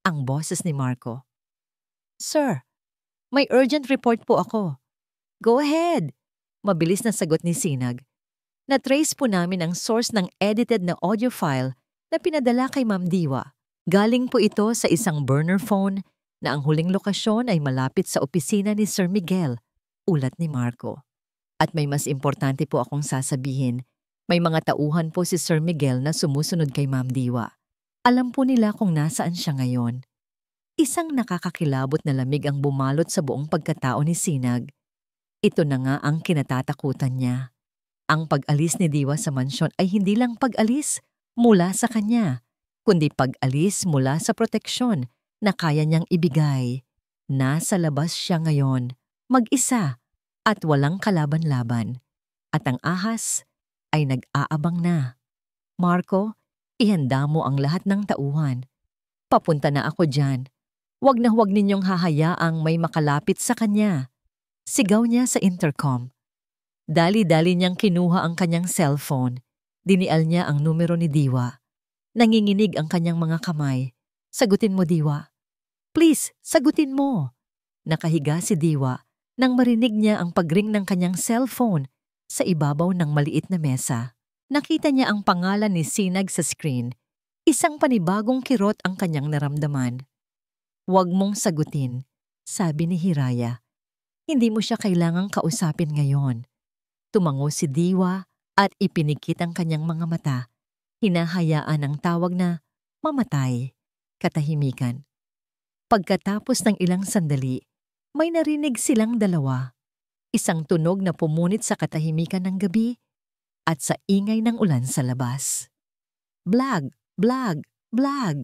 Ang boses ni Marco. Sir, may urgent report po ako. Go ahead. Mabilis na sagot ni Sinag. Na-trace po namin ang source ng edited na audio file na pinadala kay Ma'am Diwa. Galing po ito sa isang burner phone na ang huling lokasyon ay malapit sa opisina ni Sir Miguel, ulat ni Marco. At may mas importante po akong sasabihin. May mga tauhan po si Sir Miguel na sumusunod kay Ma'am Diwa. Alam po nila kung nasaan siya ngayon. Isang nakakakilabot na lamig ang bumalot sa buong pagkatao ni Sinag. Ito na nga ang kinatatakutan niya. Ang pag-alis ni Diwa sa mansyon ay hindi lang pag-alis mula sa kanya, kundi pag-alis mula sa proteksyon na kaya niyang ibigay. Nasa labas siya ngayon, mag-isa at walang kalaban-laban. At ang ahas ay nag-aabang na. Marco, ihanda mo ang lahat ng tauhan. Papunta na ako dyan. Huwag na huwag ninyong hahayaang may makalapit sa kanya. Sigaw niya sa intercom. Dali-dali niyang kinuha ang kanyang cellphone. Dinial niya ang numero ni Diwa. Nanginginig ang kanyang mga kamay. Sagutin mo, Diwa. Please, sagutin mo. Nakahiga si Diwa nang marinig niya ang pagring ng kanyang cellphone sa ibabaw ng maliit na mesa. Nakita niya ang pangalan ni Sinag sa screen. Isang panibagong kirot ang kanyang naramdaman. Huwag mong sagutin, sabi ni Hiraya. Hindi mo siya kailangang kausapin ngayon. Tumango si Diwa at ipinikit ang kanyang mga mata. Hinahayaan ang tawag na mamatay, katahimikan. Pagkatapos ng ilang sandali, may narinig silang dalawa. Isang tunog na pumunit sa katahimikan ng gabi at sa ingay ng ulan sa labas. Blag, blag, blag.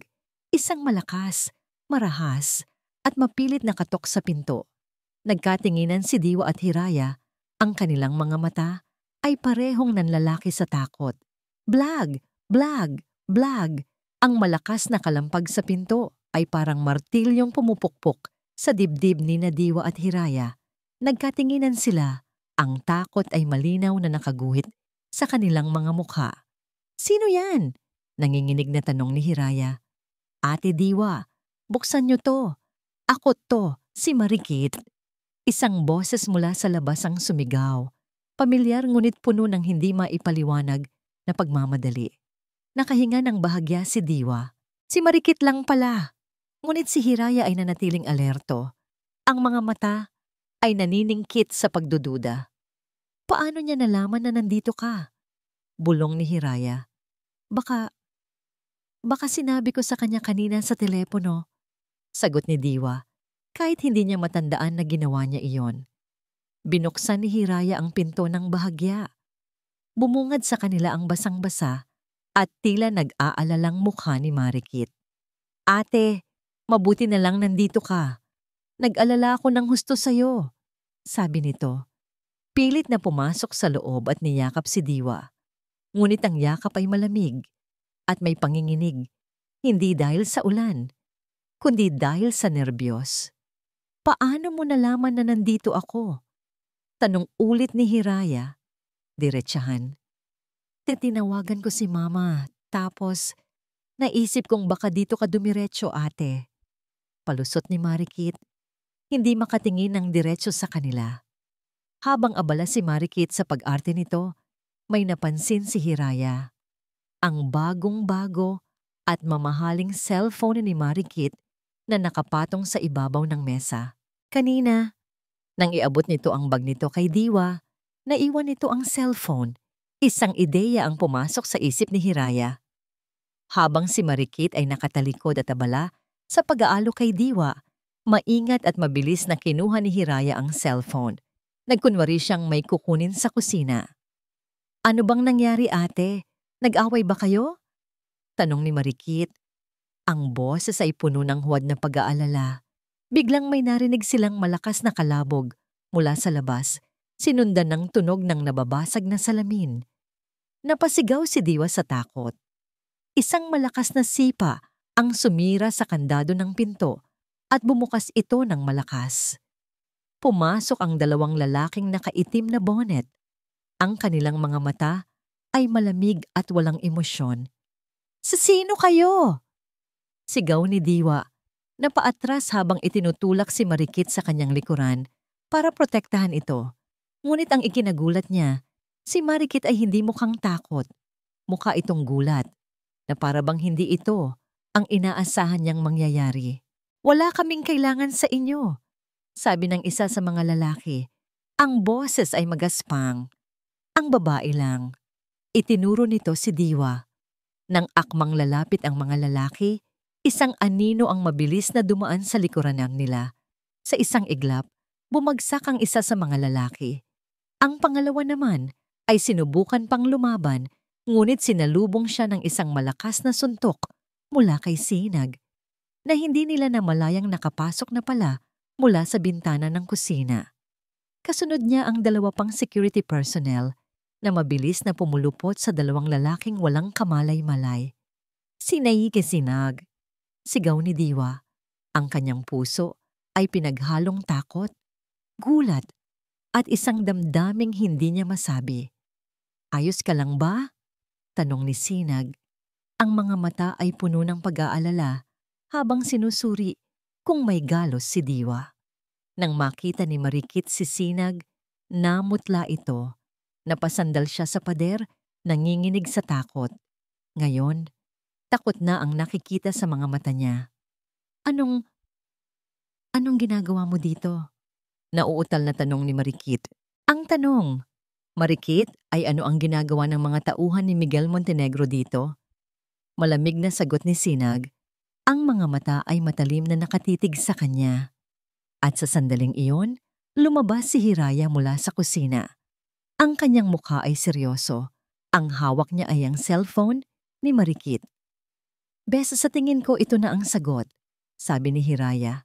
Isang malakas, marahas at mapilit na katok sa pinto. Nagkatinginan si Diwa at Hiraya. Ang kanilang mga mata ay parehong nanlalaki sa takot. Blag, blag, blag. Ang malakas na kalampag sa pinto ay parang martilyong pumupukpok sa dibdib ni Diwa at Hiraya. Nagkatinginan sila. Ang takot ay malinaw na nakaguhit sa kanilang mga mukha. Sino yan? Nanginginig na tanong ni Hiraya. Ate Diwa, buksan niyo to. Ako to, si Marikit. Isang boses mula sa labas ang sumigaw. Pamilyar ngunit puno ng hindi maipaliwanag na pagmamadali. Nakahinga ng bahagya si Diwa. Si Marikit lang pala. Ngunit si Hiraya ay nanatiling alerto. Ang mga mata ay naniningkit sa pagdududa. Paano niya nalaman na nandito ka? Bulong ni Hiraya. Baka sinabi ko sa kanya kanina sa telepono. Sagot ni Diwa. Kahit hindi niya matandaan na ginawa niya iyon. Binuksan ni Hiraya ang pinto ng bahagya. Bumungad sa kanila ang basang-basa at tila nag-aalalang mukha ni Marikit. Ate, mabuti na lang nandito ka. Nag-alala ako ng husto sa'yo, sabi nito. Pilit na pumasok sa loob at niyakap si Diwa. Ngunit ang yakap ay malamig at may panginginig, hindi dahil sa ulan, kundi dahil sa nerbiyos. Paano mo nalaman na nandito ako? Tanong ulit ni Hiraya. Diretsahan. Tinawagan ko si Mama, tapos naisip kong baka dito ka dumiretso, ate. Palusot ni Marikit. Hindi makatingin ng diretso sa kanila. Habang abala si Marikit sa pag-arte nito, may napansin si Hiraya. Ang bagong-bago at mamahaling cellphone ni Marikit na nakapatong sa ibabaw ng mesa. Kanina, nang iabot nito ang bag nito kay Diwa, naiwan nito ang cellphone. Isang ideya ang pumasok sa isip ni Hiraya. Habang si Marikit ay nakatalikod at abala sa pag-aalo kay Diwa, maingat at mabilis na kinuha ni Hiraya ang cellphone. Nagkunwari siyang may kukunin sa kusina. "Ano bang nangyari, ate? Nag-away ba kayo?" tanong ni Marikit. Ang boses ay puno ng huwad na pag-aalala. Biglang may narinig silang malakas na kalabog mula sa labas, sinundan ng tunog ng nababasag na salamin. Napasigaw si Diwa sa takot. Isang malakas na sipa ang sumira sa kandado ng pinto at bumukas ito ng malakas. Pumasok ang dalawang lalaking nakaitim na bonnet. Ang kanilang mga mata ay malamig at walang emosyon. "Sino kayo?" sigaw ni Diwa, na paatras habang itinutulak si Marikit sa kanyang likuran para protektahan ito. Ngunit ang ikinagulat niya, si Marikit ay hindi mukhang takot. Mukha itong gulat, na para bang hindi ito ang inaasahan niyang mangyayari. "Wala kaming kailangan sa inyo," sabi ng isa sa mga lalaki. Ang boses ay magaspang. "Ang babae lang." Itinuro nito si Diwa. Nang akmang lalapit ang mga lalaki, isang anino ang mabilis na dumaan sa likuran nila. Sa isang iglap, bumagsak ang isa sa mga lalaki. Ang pangalawa naman ay sinubukan pang lumaban, ngunit sinalubong siya ng isang malakas na suntok mula kay Sinag, na hindi nila namalayang nakapasok na pala mula sa bintana ng kusina. Kasunod niya ang dalawa pang security personnel na mabilis na pumulupot sa dalawang lalaking walang kamalay-malay. "Sinay ke Sinag," sigaw ni Diwa. Ang kanyang puso ay pinaghalong takot, gulat, at isang damdaming hindi niya masabi. "Ayos ka lang ba?" tanong ni Sinag. Ang mga mata ay puno ng pag-aalala habang sinusuri kung may galos si Diwa. Nang makita ni Marikit si Sinag, namutla ito. Napasandal siya sa pader, nanginginig sa takot. Ngayon, takot na ang nakikita sa mga mata niya. Anong ginagawa mo dito?" Nauutal na tanong ni Marikit. Ang tanong, "Marikit, ay ano ang ginagawa ng mga tauhan ni Miguel Montenegro dito?" Malamig na sagot ni Sinag. Ang mga mata ay matalim na nakatitig sa kanya. At sa sandaling iyon, lumabas si Hiraya mula sa kusina. Ang kanyang mukha ay seryoso. Ang hawak niya ay ang cellphone ni Marikit. "Besa sa tingin ko ito na ang sagot," sabi ni Hiraya.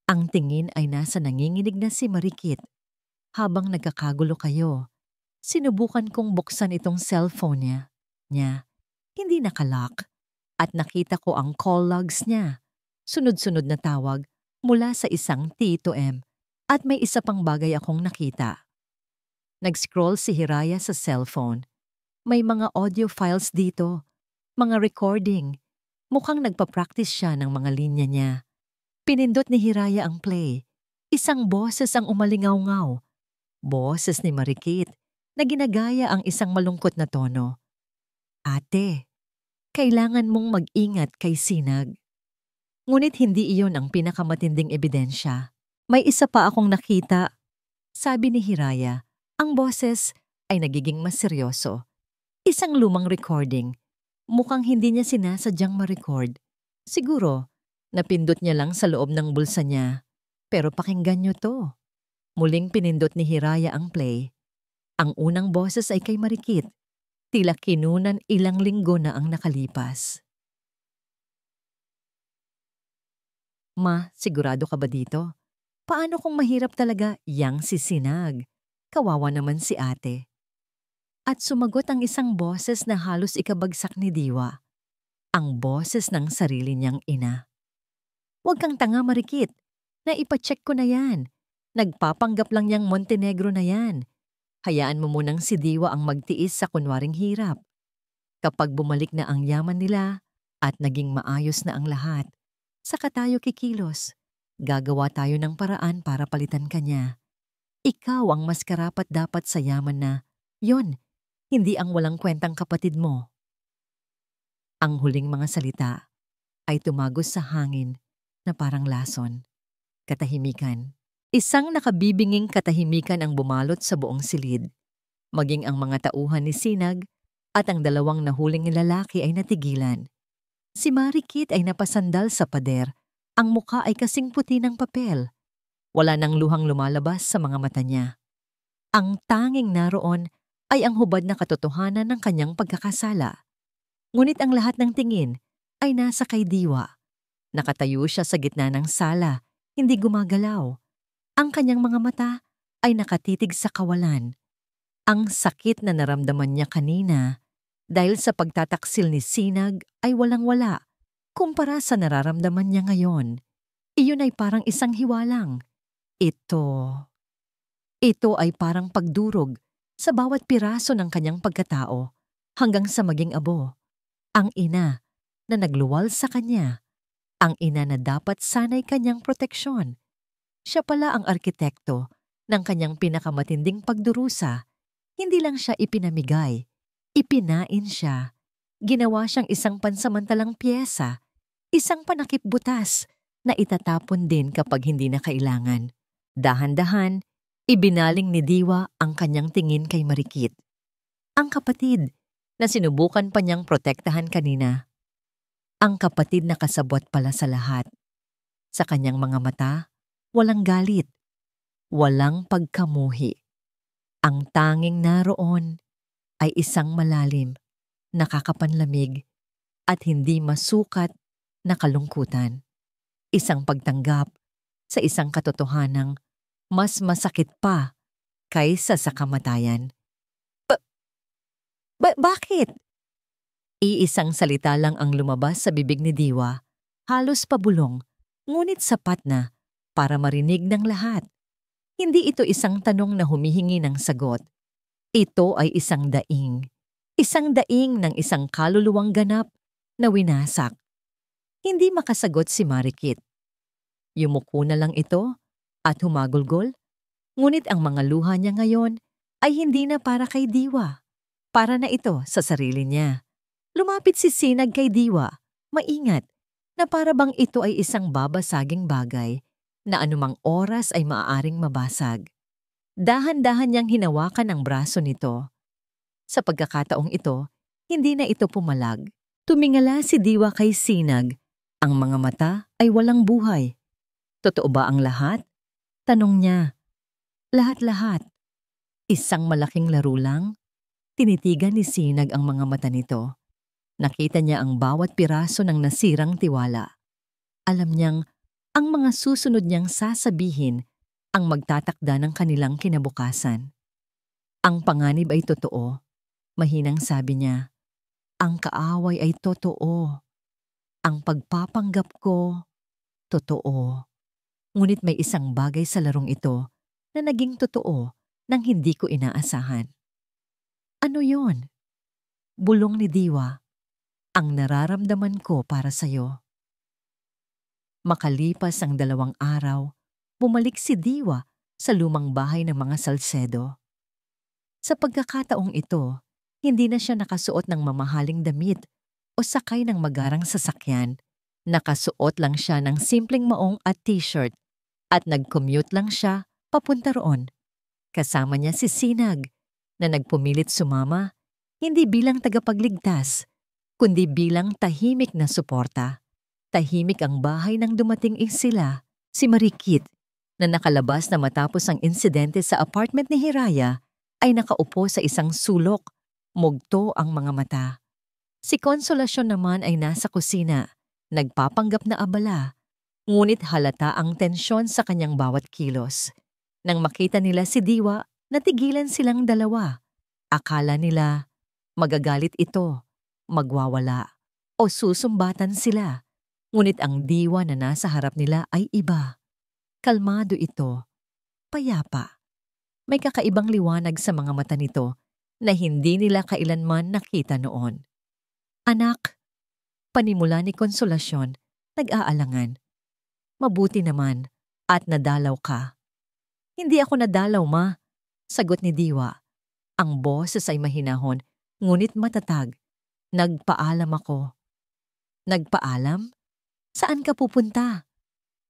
Ang tingin ay nasa nanginginig na si Marikit. "Habang nagkakagulo kayo, sinubukan kong buksan itong cellphone niya. Hindi nakalock. At nakita ko ang call logs niya. Sunod-sunod na tawag mula sa isang Tito M. At may isa pang bagay akong nakita." Nag-scroll si Hiraya sa cellphone. May mga audio files dito, mga recording. Mukhang nagpa-practice siya ng mga linya niya. Pinindot ni Hiraya ang play. Isang boses ang umalingaw-ngaw. Boses ni Marikit na ginagaya ang isang malungkot na tono. "Ate, kailangan mong mag-ingat kay Sinag." Ngunit hindi iyon ang pinakamatinding ebidensya. "May isa pa akong nakita," sabi ni Hiraya. Ang boses ay nagiging mas seryoso. Isang lumang recording. Mukhang hindi niya sinasadyang ma-record. Siguro, napindot niya lang sa loob ng bulsa niya. Pero pakinggan niyo to. Muling pinindot ni Hiraya ang play. Ang unang boses ay kay Marikit. Tila kinunan ilang linggo na ang nakalipas. "Ma, sigurado ka ba dito? Paano kung mahirap talaga yang si Sinag? Kawawa naman si ate." At sumagot ang isang boses na halos ikabagsak ni Diwa. Ang boses ng sarili niyang ina. "Huwag kang tanga, Marikit. Naipacheck ko na yan. Nagpapanggap lang niyang Montenegro na yan. Hayaan mo munang si Diwa ang magtiis sa kunwaring hirap. Kapag bumalik na ang yaman nila at naging maayos na ang lahat, saka tayo kikilos. Gagawa tayo ng paraan para palitan ka niya. Ikaw ang mas karapat dapat sa yaman na, yon, hindi ang walang kwentang kapatid mo." Ang huling mga salita ay tumagos sa hangin na parang lason. Katahimikan. Isang nakabibinging katahimikan ang bumalot sa buong silid. Maging ang mga tauhan ni Sinag at ang dalawang nahuling lalaki ay natigilan. Si Marikit ay napasandal sa pader. Ang muka ay kasing puti ng papel. Wala nang luhang lumalabas sa mga mata niya. Ang tanging naroon ay ang hubad na katotohanan ng kanyang pagkakasala. Ngunit ang lahat ng tingin ay nasa kay Diwa. Nakatayo siya sa gitna ng sala, hindi gumagalaw. Ang kanyang mga mata ay nakatitig sa kawalan. Ang sakit na naramdaman niya kanina dahil sa pagtataksil ni Sinag ay walang-wala kumpara sa nararamdaman niya ngayon. Iyon ay parang isang hiwalang. Ito ay parang pagdurog sa bawat piraso ng kanyang pagkatao hanggang sa maging abo. Ang ina na nagluwal sa kanya. Ang ina na dapat sanay kanyang proteksyon. Siya pala ang arkitekto ng kanyang pinakamatinding pagdurusa. Hindi lang siya ipinamigay, ipinain siya. Ginawa siyang isang pansamantalang piyesa, isang panakip butas na itatapon din kapag hindi na kailangan. Dahan-dahan, ibinaling ni Diwa ang kanyang tingin kay Marikit. Ang kapatid na sinubukan pa niyang protektahan kanina. Ang kapatid na kasabwat pala sa lahat. Sa kanyang mga mata, walang galit, walang pagkamuhi. Ang tanging naroon ay isang malalim, nakakapanlamig, at hindi masukat na kalungkutan. Isang pagtanggap sa isang katotohanang mas masakit pa kaysa sa kamatayan. Bakit? Iisang salita lang ang lumabas sa bibig ni Diwa, halos pabulong, ngunit sapat na para marinig ng lahat. Hindi ito isang tanong na humihingi ng sagot. Ito ay isang daing. Isang daing ng isang kaluluwang ganap na winasak. Hindi makasagot si Marikit. Yumuko na lang ito at humagulgol, ngunit ang mga luha niya ngayon ay hindi na para kay Diwa. Para na ito sa sarili niya. Lumapit si Sinag kay Diwa, maingat, na para bang ito ay isang babasaging bagay na anumang oras ay maaaring mabasag. Dahan-dahan niyang hinawakan ang braso nito. Sa pagkakataong ito, hindi na ito pumalag. Tumingala si Diwa kay Sinag. Ang mga mata ay walang buhay. Totoo ba ang lahat? Tanong niya. Lahat-lahat. Isang malaking laro lang. Tinitigan ni Sinag ang mga mata nito. Nakita niya ang bawat piraso ng nasirang tiwala. Alam niyang ang mga susunod niyang sasabihin ang magtatakda ng kanilang kinabukasan. Ang panganib ay totoo. Mahinang sabi niya, ang kaaway ay totoo. Ang pagpapanggap ko, totoo. Ngunit may isang bagay sa larong ito na naging totoo nang hindi ko inaasahan. Ano yon? Bulong ni Diwa. Ang nararamdaman ko para sa'yo. Makalipas ang 2 araw, bumalik si Diwa sa lumang bahay ng mga Salcedo. Sa pagkakataong ito, hindi na siya nakasuot ng mamahaling damit o sakay ng magarang sasakyan. Nakasuot lang siya ng simpleng maong at t-shirt at nag-commute lang siya papunta roon. Kasama niya si Sinag na nagpumilit sumama, hindi bilang tagapagligtas, kundi bilang tahimik na suporta. Tahimik ang bahay nang dumating sila, si Marikit, na nakalabas na matapos ang insidente sa apartment ni Hiraya, ay nakaupo sa isang sulok, mugto ang mga mata. Si Konsolasyon naman ay nasa kusina, nagpapanggap na abala, ngunit halata ang tensyon sa kanyang bawat kilos. Nang makita nila si Diwa, natigilan silang dalawa. Akala nila, magagalit ito, magwawala, o susumbatan sila. Ngunit ang Diwa na nasa harap nila ay iba. Kalmado ito, payapa. May kakaibang liwanag sa mga mata nito na hindi nila kailanman nakita noon. Anak, panimula ni Konsolasyon, nag-aalangan. Mabuti naman at nadalaw ka. Hindi ako nadalaw, ma, sagot ni Diwa. Ang boses ay mahinahon, ngunit matatag. Nagpaalam ako. Nagpaalam? Saan ka pupunta?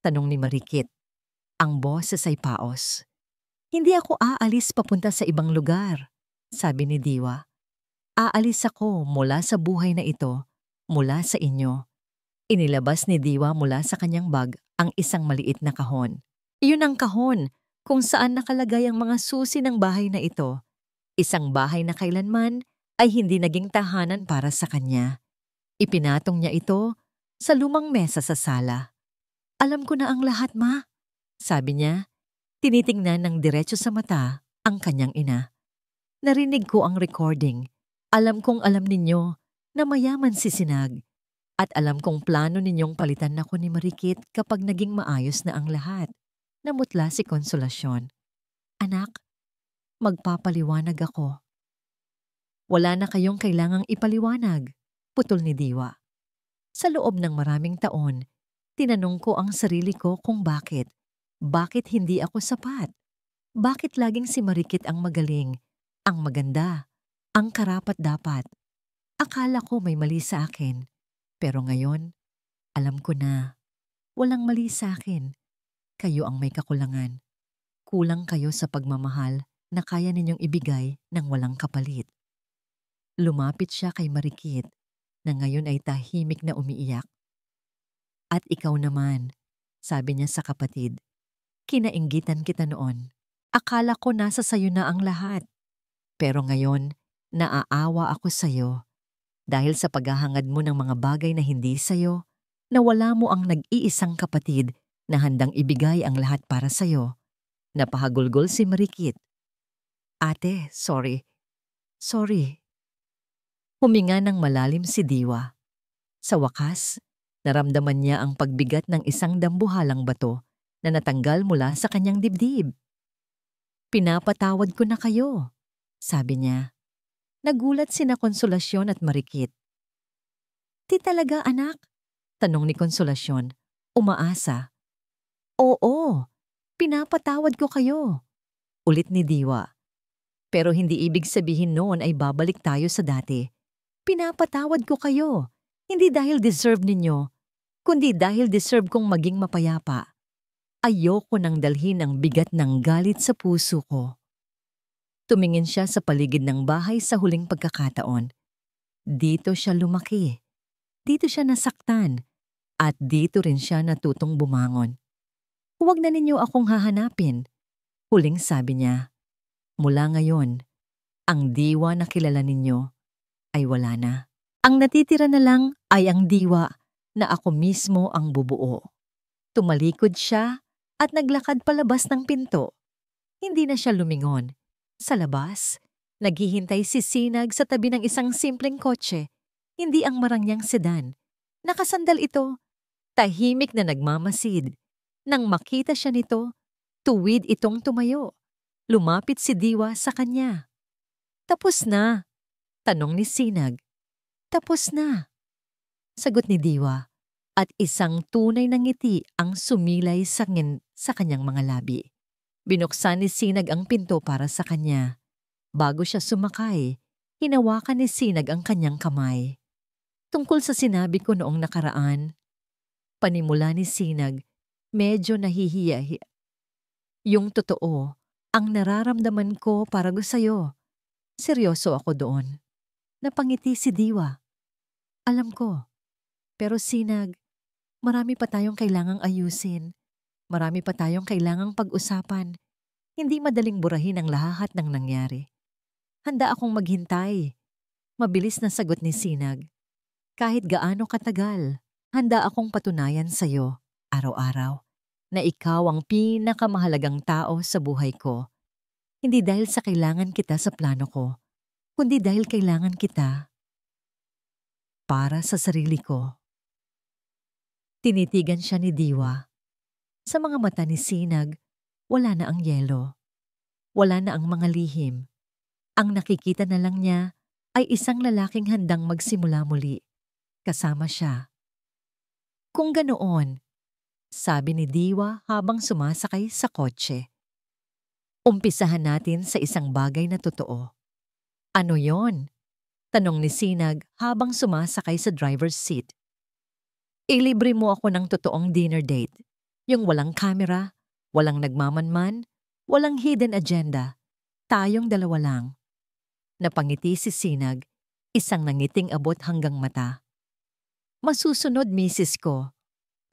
Tanong ni Marikit. Ang boses ay paos. Hindi ako aalis papunta sa ibang lugar, sabi ni Diwa. Aalis ako mula sa buhay na ito, mula sa inyo. Inilabas ni Diwa mula sa kanyang bag ang isang maliit na kahon. Iyon ang kahon kung saan nakalagay ang mga susi ng bahay na ito. Isang bahay na kailanman ay hindi naging tahanan para sa kanya. Ipinatong niya ito sa lumang mesa sa sala. "Alam ko na ang lahat, Ma," sabi niya. Tinitingnan ng diretso sa mata ang kanyang ina. "Narinig ko ang recording. Alam kong alam ninyo na mayaman si Sinag. At alam kong plano ninyong palitan ako ni Marikit kapag naging maayos na ang lahat." Namutla si Konsolasyon. "Anak, magpapaliwanag ako." "Wala na kayong kailangang ipaliwanag," putol ni Diwa. Sa loob ng maraming taon, tinanong ko ang sarili ko kung bakit. Bakit hindi ako sapat? Bakit laging si Marikit ang magaling, ang maganda, ang karapat-dapat? Akala ko may mali sa akin. Pero ngayon, alam ko na walang mali sa akin. Kayo ang may kakulangan. Kulang kayo sa pagmamahal na kaya ninyong ibigay ng walang kapalit. Lumapit siya kay Marikit na ngayon ay tahimik na umiiyak. "At ikaw naman," sabi niya sa kapatid, "kinainggitan kita noon. Akala ko nasa sayo na ang lahat. Pero ngayon, naaawa ako sayo. Dahil sa paghahangad mo ng mga bagay na hindi sayo, nawala mo ang nag-iisang kapatid na handang ibigay ang lahat para sayo." Napahagulgol si Marikit. "Ate, sorry. Sorry." Huminga ng malalim si Diwa. Sa wakas, naramdaman niya ang pagbigat ng isang dambuhalang bato na natanggal mula sa kanyang dibdib. "Pinapatawad ko na kayo," sabi niya. Nagulat sina Konsolasyon at Marikit. "Di talaga, anak?" tanong ni Konsolasyon, umaasa. "Oo, pinapatawad ko kayo," ulit ni Diwa. "Pero hindi ibig sabihin noon ay babalik tayo sa dati. Pinapatawad ko kayo, hindi dahil deserve ninyo, kundi dahil deserve kong maging mapayapa. Ayoko nang dalhin ang bigat ng galit sa puso ko." Tumingin siya sa paligid ng bahay sa huling pagkakataon. Dito siya lumaki. Dito siya nasaktan. At dito rin siya natutong bumangon. "Huwag na ninyo akong hahanapin," huling sabi niya. "Mula ngayon, ang Diwa na kilala ninyo ay wala na. Ang natitira na lang ay ang Diwa na ako mismo ang bubuo." Tumalikod siya at naglakad palabas ng pinto. Hindi na siya lumingon. Sa labas, naghihintay si Sinag sa tabi ng isang simpleng kotse, hindi ang marangyang sedan. Nakasandal ito, tahimik na nagmamasid. Nang makita siya nito, tuwid itong tumayo. Lumapit si Diwa sa kanya. "Tapos na?" tanong ni Sinag. "Tapos na," sagot ni Diwa, at isang tunay na ngiti ang sumilay sa kanyang mga labi. Binuksan ni Sinag ang pinto para sa kanya. Bago siya sumakay, hinawakan ni Sinag ang kanyang kamay. "Tungkol sa sinabi ko noong nakaraan," panimula ni Sinag, medyo nahihiya. "Yung totoo, ang nararamdaman ko para sa'yo. Seryoso ako doon." Napangiti si Diwa. "Alam ko. Pero Sinag, marami pa tayong kailangang ayusin. Marami pa tayong kailangang pag-usapan. Hindi madaling burahin ang lahat ng nangyari." "Handa akong maghintay," mabilis na sagot ni Sinag. "Kahit gaano katagal, handa akong patunayan sa'yo, araw-araw, na ikaw ang pinakamahalagang tao sa buhay ko. Hindi dahil sa kailangan kita sa plano ko, kundi dahil kailangan kita para sa sarili ko." Tinitigan siya ni Diwa. Sa mga mata ni Sinag, wala na ang yelo. Wala na ang mga lihim. Ang nakikita na lang niya ay isang lalaking handang magsimula muli. Kasama siya. "Kung ganoon," sabi ni Diwa habang sumasakay sa kotse, "umpisahan natin sa isang bagay na totoo." "Ano yon?" tanong ni Sinag habang sumasakay sa driver's seat. "Ilibre mo ako ng totoong dinner date. Yung walang kamera, walang nagmamanman, walang hidden agenda. Tayong dalawa lang." Napangiti si Sinag, isang nangiting abot hanggang mata. Masusunod, misis ko.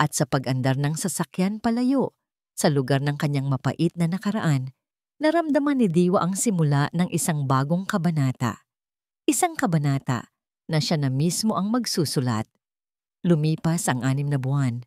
At sa pag-andar ng sasakyan palayo sa lugar ng kanyang mapait na nakaraan, naramdaman ni Diwa ang simula ng isang bagong kabanata. Isang kabanata na siya na mismo ang magsusulat. Lumipas ang 6 na buwan.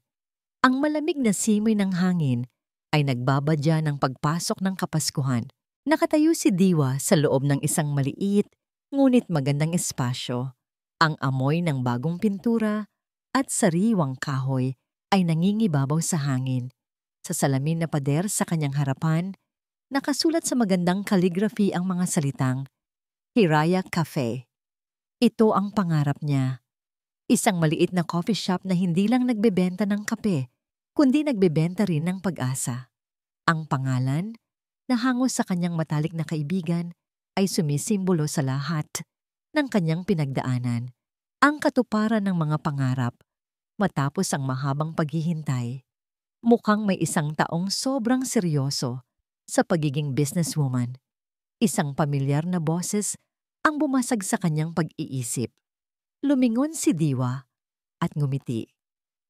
Ang malamig na simoy ng hangin ay nagbabadya ng pagpasok ng Kapaskuhan. Nakatayo si Diwa sa loob ng isang maliit ngunit magandang espasyo. Ang amoy ng bagong pintura at sariwang kahoy ay nangingibabaw sa hangin. Sa salamin na pader sa kanyang harapan, nakasulat sa magandang calligraphy ang mga salitang Hiraya Cafe. Ito ang pangarap niya. Isang maliit na coffee shop na hindi lang nagbebenta ng kape, kundi nagbebenta rin ng pag-asa. Ang pangalan, na hango sa kanyang matalik na kaibigan, ay sumisimbolo sa lahat ng kanyang pinagdaanan. Ang katuparan ng mga pangarap matapos ang mahabang paghihintay. Mukhang may isang taong sobrang seryoso sa pagiging businesswoman. Isang pamilyar na boses ang bumasag sa kanyang pag-iisip. Lumingon si Diwa at ngumiti.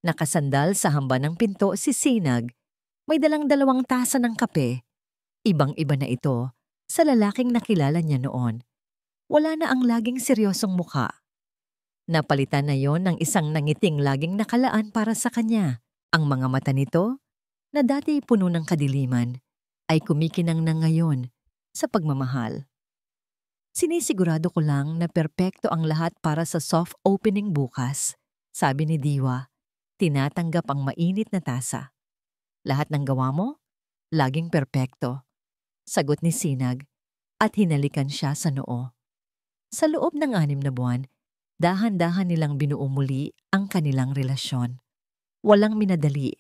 Nakasandal sa hamba ng pinto si Sinag. May dalang 2 tasa ng kape. Ibang-iba na ito sa lalaking nakilala niya noon. Wala na ang laging seryosong mukha. Napalitan na yon ng isang nangiting laging nakalaan para sa kanya. Ang mga mata nito, na dati puno ng kadiliman, ay kumikinang na ngayon sa pagmamahal. Sinisigurado ko lang na perpekto ang lahat para sa soft opening bukas, sabi ni Diwa, tinatanggap ang mainit na tasa. Lahat ng gawa mo? Laging perpekto, sagot ni Sinag at hinalikan siya sa noo. Sa loob ng 6 na buwan, dahan-dahan nilang binuo muli ang kanilang relasyon. Walang minadali.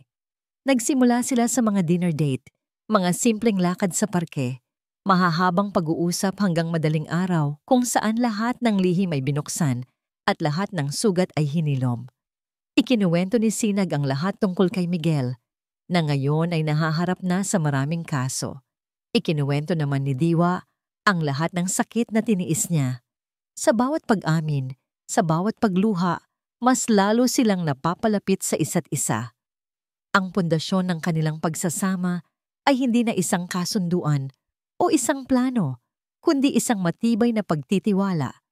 Nagsimula sila sa mga dinner date, mga simpleng lakad sa parke, mahahabang pag-uusap hanggang madaling araw kung saan lahat ng lihim ay binuksan at lahat ng sugat ay hinilom. Ikinuwento ni Sinag ang lahat tungkol kay Miguel, na ngayon ay nahaharap na sa maraming kaso. Ikinuwento naman ni Diwa ang lahat ng sakit na tiniis niya. Sa bawat pag-amin, sa bawat pagluha, mas lalo silang napapalapit sa isa't isa. Ang pundasyon ng kanilang pagsasama ay hindi na isang kasunduan o isang plano, kundi isang matibay na pagtitiwala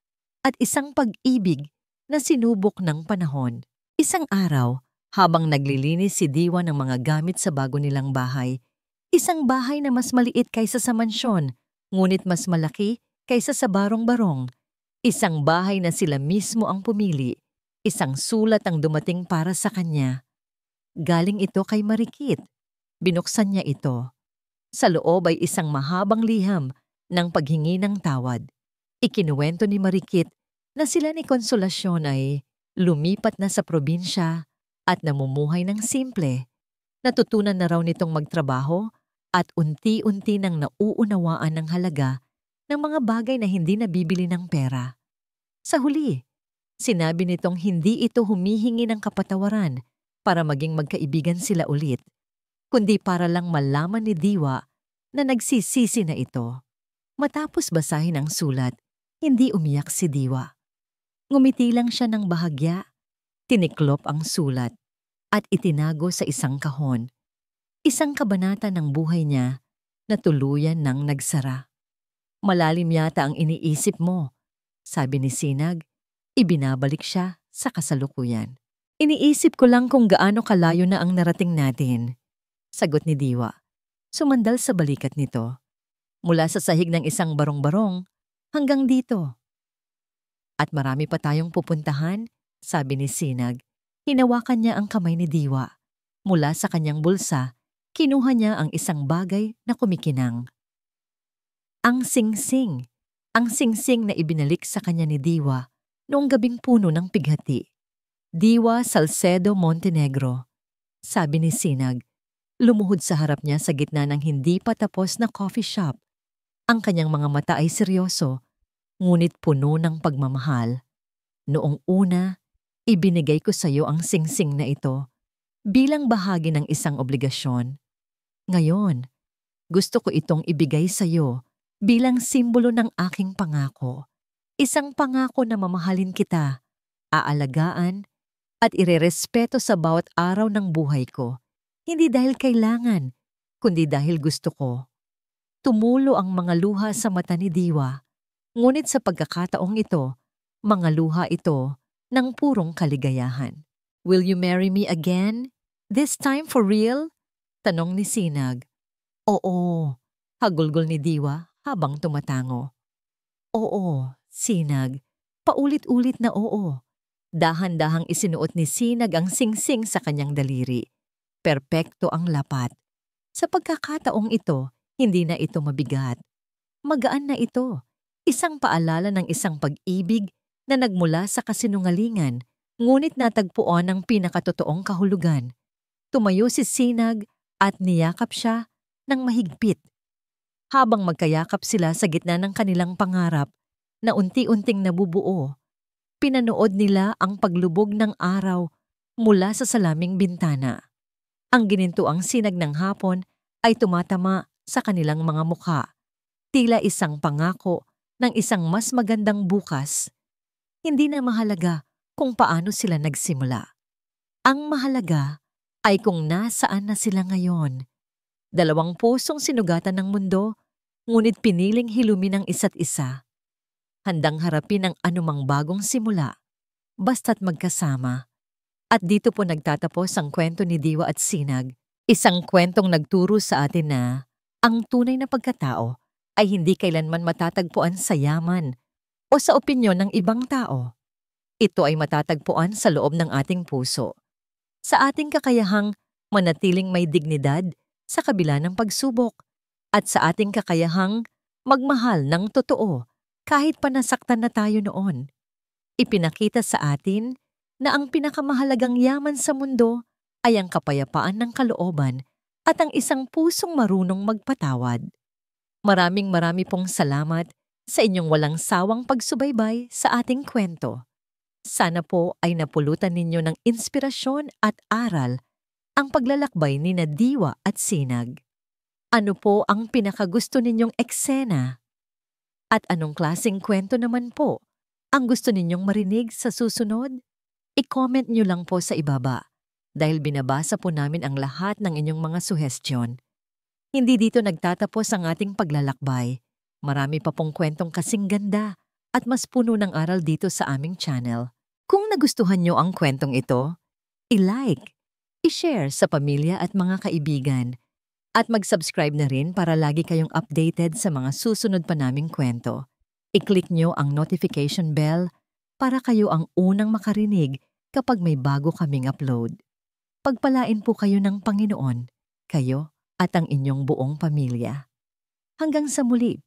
at isang pag-ibig na sinubok ng panahon. Isang araw, habang naglilinis si Diwa ng mga gamit sa bago nilang bahay, isang bahay na mas maliit kaysa sa mansyon, ngunit mas malaki kaysa sa barong-barong. Isang bahay na sila mismo ang pumili, isang sulat ang dumating para sa kanya. Galing ito kay Marikit. Binuksan niya ito. Sa loob ay isang mahabang liham ng paghingi ng tawad. Ikinuwento ni Marikit na sila ni Konsolasyon ay lumipat na sa probinsya at namumuhay ng simple. Natutunan na raw nitong magtrabaho at unti-unti nang nauunawaan ng halaga ng mga bagay na hindi nabibili ng pera. Sa huli, sinabi nitong hindi ito humihingi ng kapatawaran para maging magkaibigan sila ulit, kundi para lang malaman ni Diwa na nagsisisi na ito. Matapos basahin ang sulat, hindi umiyak si Diwa. Ngumiti lang siya ng bahagya, tiniklop ang sulat, at itinago sa isang kahon. Isang kabanata ng buhay niya na tuluyan nang nagsara. Malalim yata ang iniisip mo, sabi ni Sinag. Ibinabalik siya sa kasalukuyan. Iniisip ko lang kung gaano kalayo na ang narating natin, sagot ni Diwa. Sumandal sa balikat nito. Mula sa sahig ng isang barong-barong hanggang dito. At marami pa tayong pupuntahan, sabi ni Sinag. Hinawakan niya ang kamay ni Diwa. Mula sa kanyang bulsa, kinuha niya ang isang bagay na kumikinang. Ang singsing. Ang singsing na ibinalik sa kanya ni Diwa noong gabing puno ng pighati. Diwa Salcedo Montenegro, sabi ni Sinag. Lumuhod sa harap niya sa gitna ng hindi pa tapos na coffee shop. Ang kanyang mga mata ay seryoso, ngunit puno ng pagmamahal. Noong una, ibinigay ko sa iyo ang singsing na ito bilang bahagi ng isang obligasyon. Ngayon, gusto ko itong ibigay sa iyo bilang simbolo ng aking pangako. Isang pangako na mamahalin kita, aalagaan, at irerespeto sa bawat araw ng buhay ko. Hindi dahil kailangan, kundi dahil gusto ko. Tumulo ang mga luha sa mata ni Diwa, ngunit sa pagkakataong ito, mga luha ito ng purong kaligayahan. Will you marry me again? This time for real? Tanong ni Sinag. Oo, hagulgol ni Diwa habang tumatango. Oo, Sinag. Paulit-ulit na oo. Dahan-dahang isinuot ni Sinag ang singsing sa kanyang daliri. Perpekto ang lapat. Sa pagkakataong ito, hindi na ito mabigat. Magaan na ito. Isang paalala ng isang pag-ibig na nagmula sa kasinungalingan, ngunit natagpuan ang pinakatotoong kahulugan. Tumayo si Sinag at niyakap siya ng mahigpit. Habang magkayakap sila sa gitna ng kanilang pangarap na unti-unting nabubuo, pinanood nila ang paglubog ng araw mula sa salaming bintana. Ang ginintuang sinag ng hapon ay tumatama sa kanilang mga mukha, tila isang pangako ng isang mas magandang bukas. Hindi na mahalaga kung paano sila nagsimula. Ang mahalaga ay kung nasaan na sila ngayon. Dalawang pusong sinugatan ng mundo, ngunit piniling hilumin ang isa't isa. Handang harapin ang anumang bagong simula, basta't magkasama. At dito po nagtatapos ang kwento ni Diwa at Sinag, isang kwentong nagturo sa atin na ang tunay na pagkatao ay hindi kailanman matatagpuan sa yaman o sa opinyon ng ibang tao. Ito ay matatagpuan sa loob ng ating puso, sa ating kakayahang manatiling may dignidad sa kabila ng pagsubok, at sa ating kakayahang magmahal ng totoo kahit pa nasaktan na tayo noon. Ipinakita sa atin na ang pinakamahalagang yaman sa mundo ay ang kapayapaan ng kalooban at ang isang pusong marunong magpatawad. Marami pong salamat sa inyong walang sawang pagsubaybay sa ating kwento. Sana po ay napulutan ninyo ng inspirasyon at aral ang paglalakbay ni Diwa at Sinag. Ano po ang pinakagusto ninyong eksena? At anong klaseng kwento naman po ang gusto ninyong marinig sa susunod? I-comment nyo lang po sa ibaba dahil binabasa po namin ang lahat ng inyong mga suhestyon. Hindi dito nagtatapos ang ating paglalakbay. Marami pa pong kwentong kasing ganda at mas puno ng aral dito sa aming channel. Kung nagustuhan nyo ang kwentong ito, i-like, i-share sa pamilya at mga kaibigan, at mag-subscribe na rin para lagi kayong updated sa mga susunod pa naming kwento. I-click nyo ang notification bell para kayo ang unang makarinig kapag may bago kaming upload. Pagpalain po kayo ng Panginoon, kayo at ang inyong buong pamilya. Hanggang sa muli.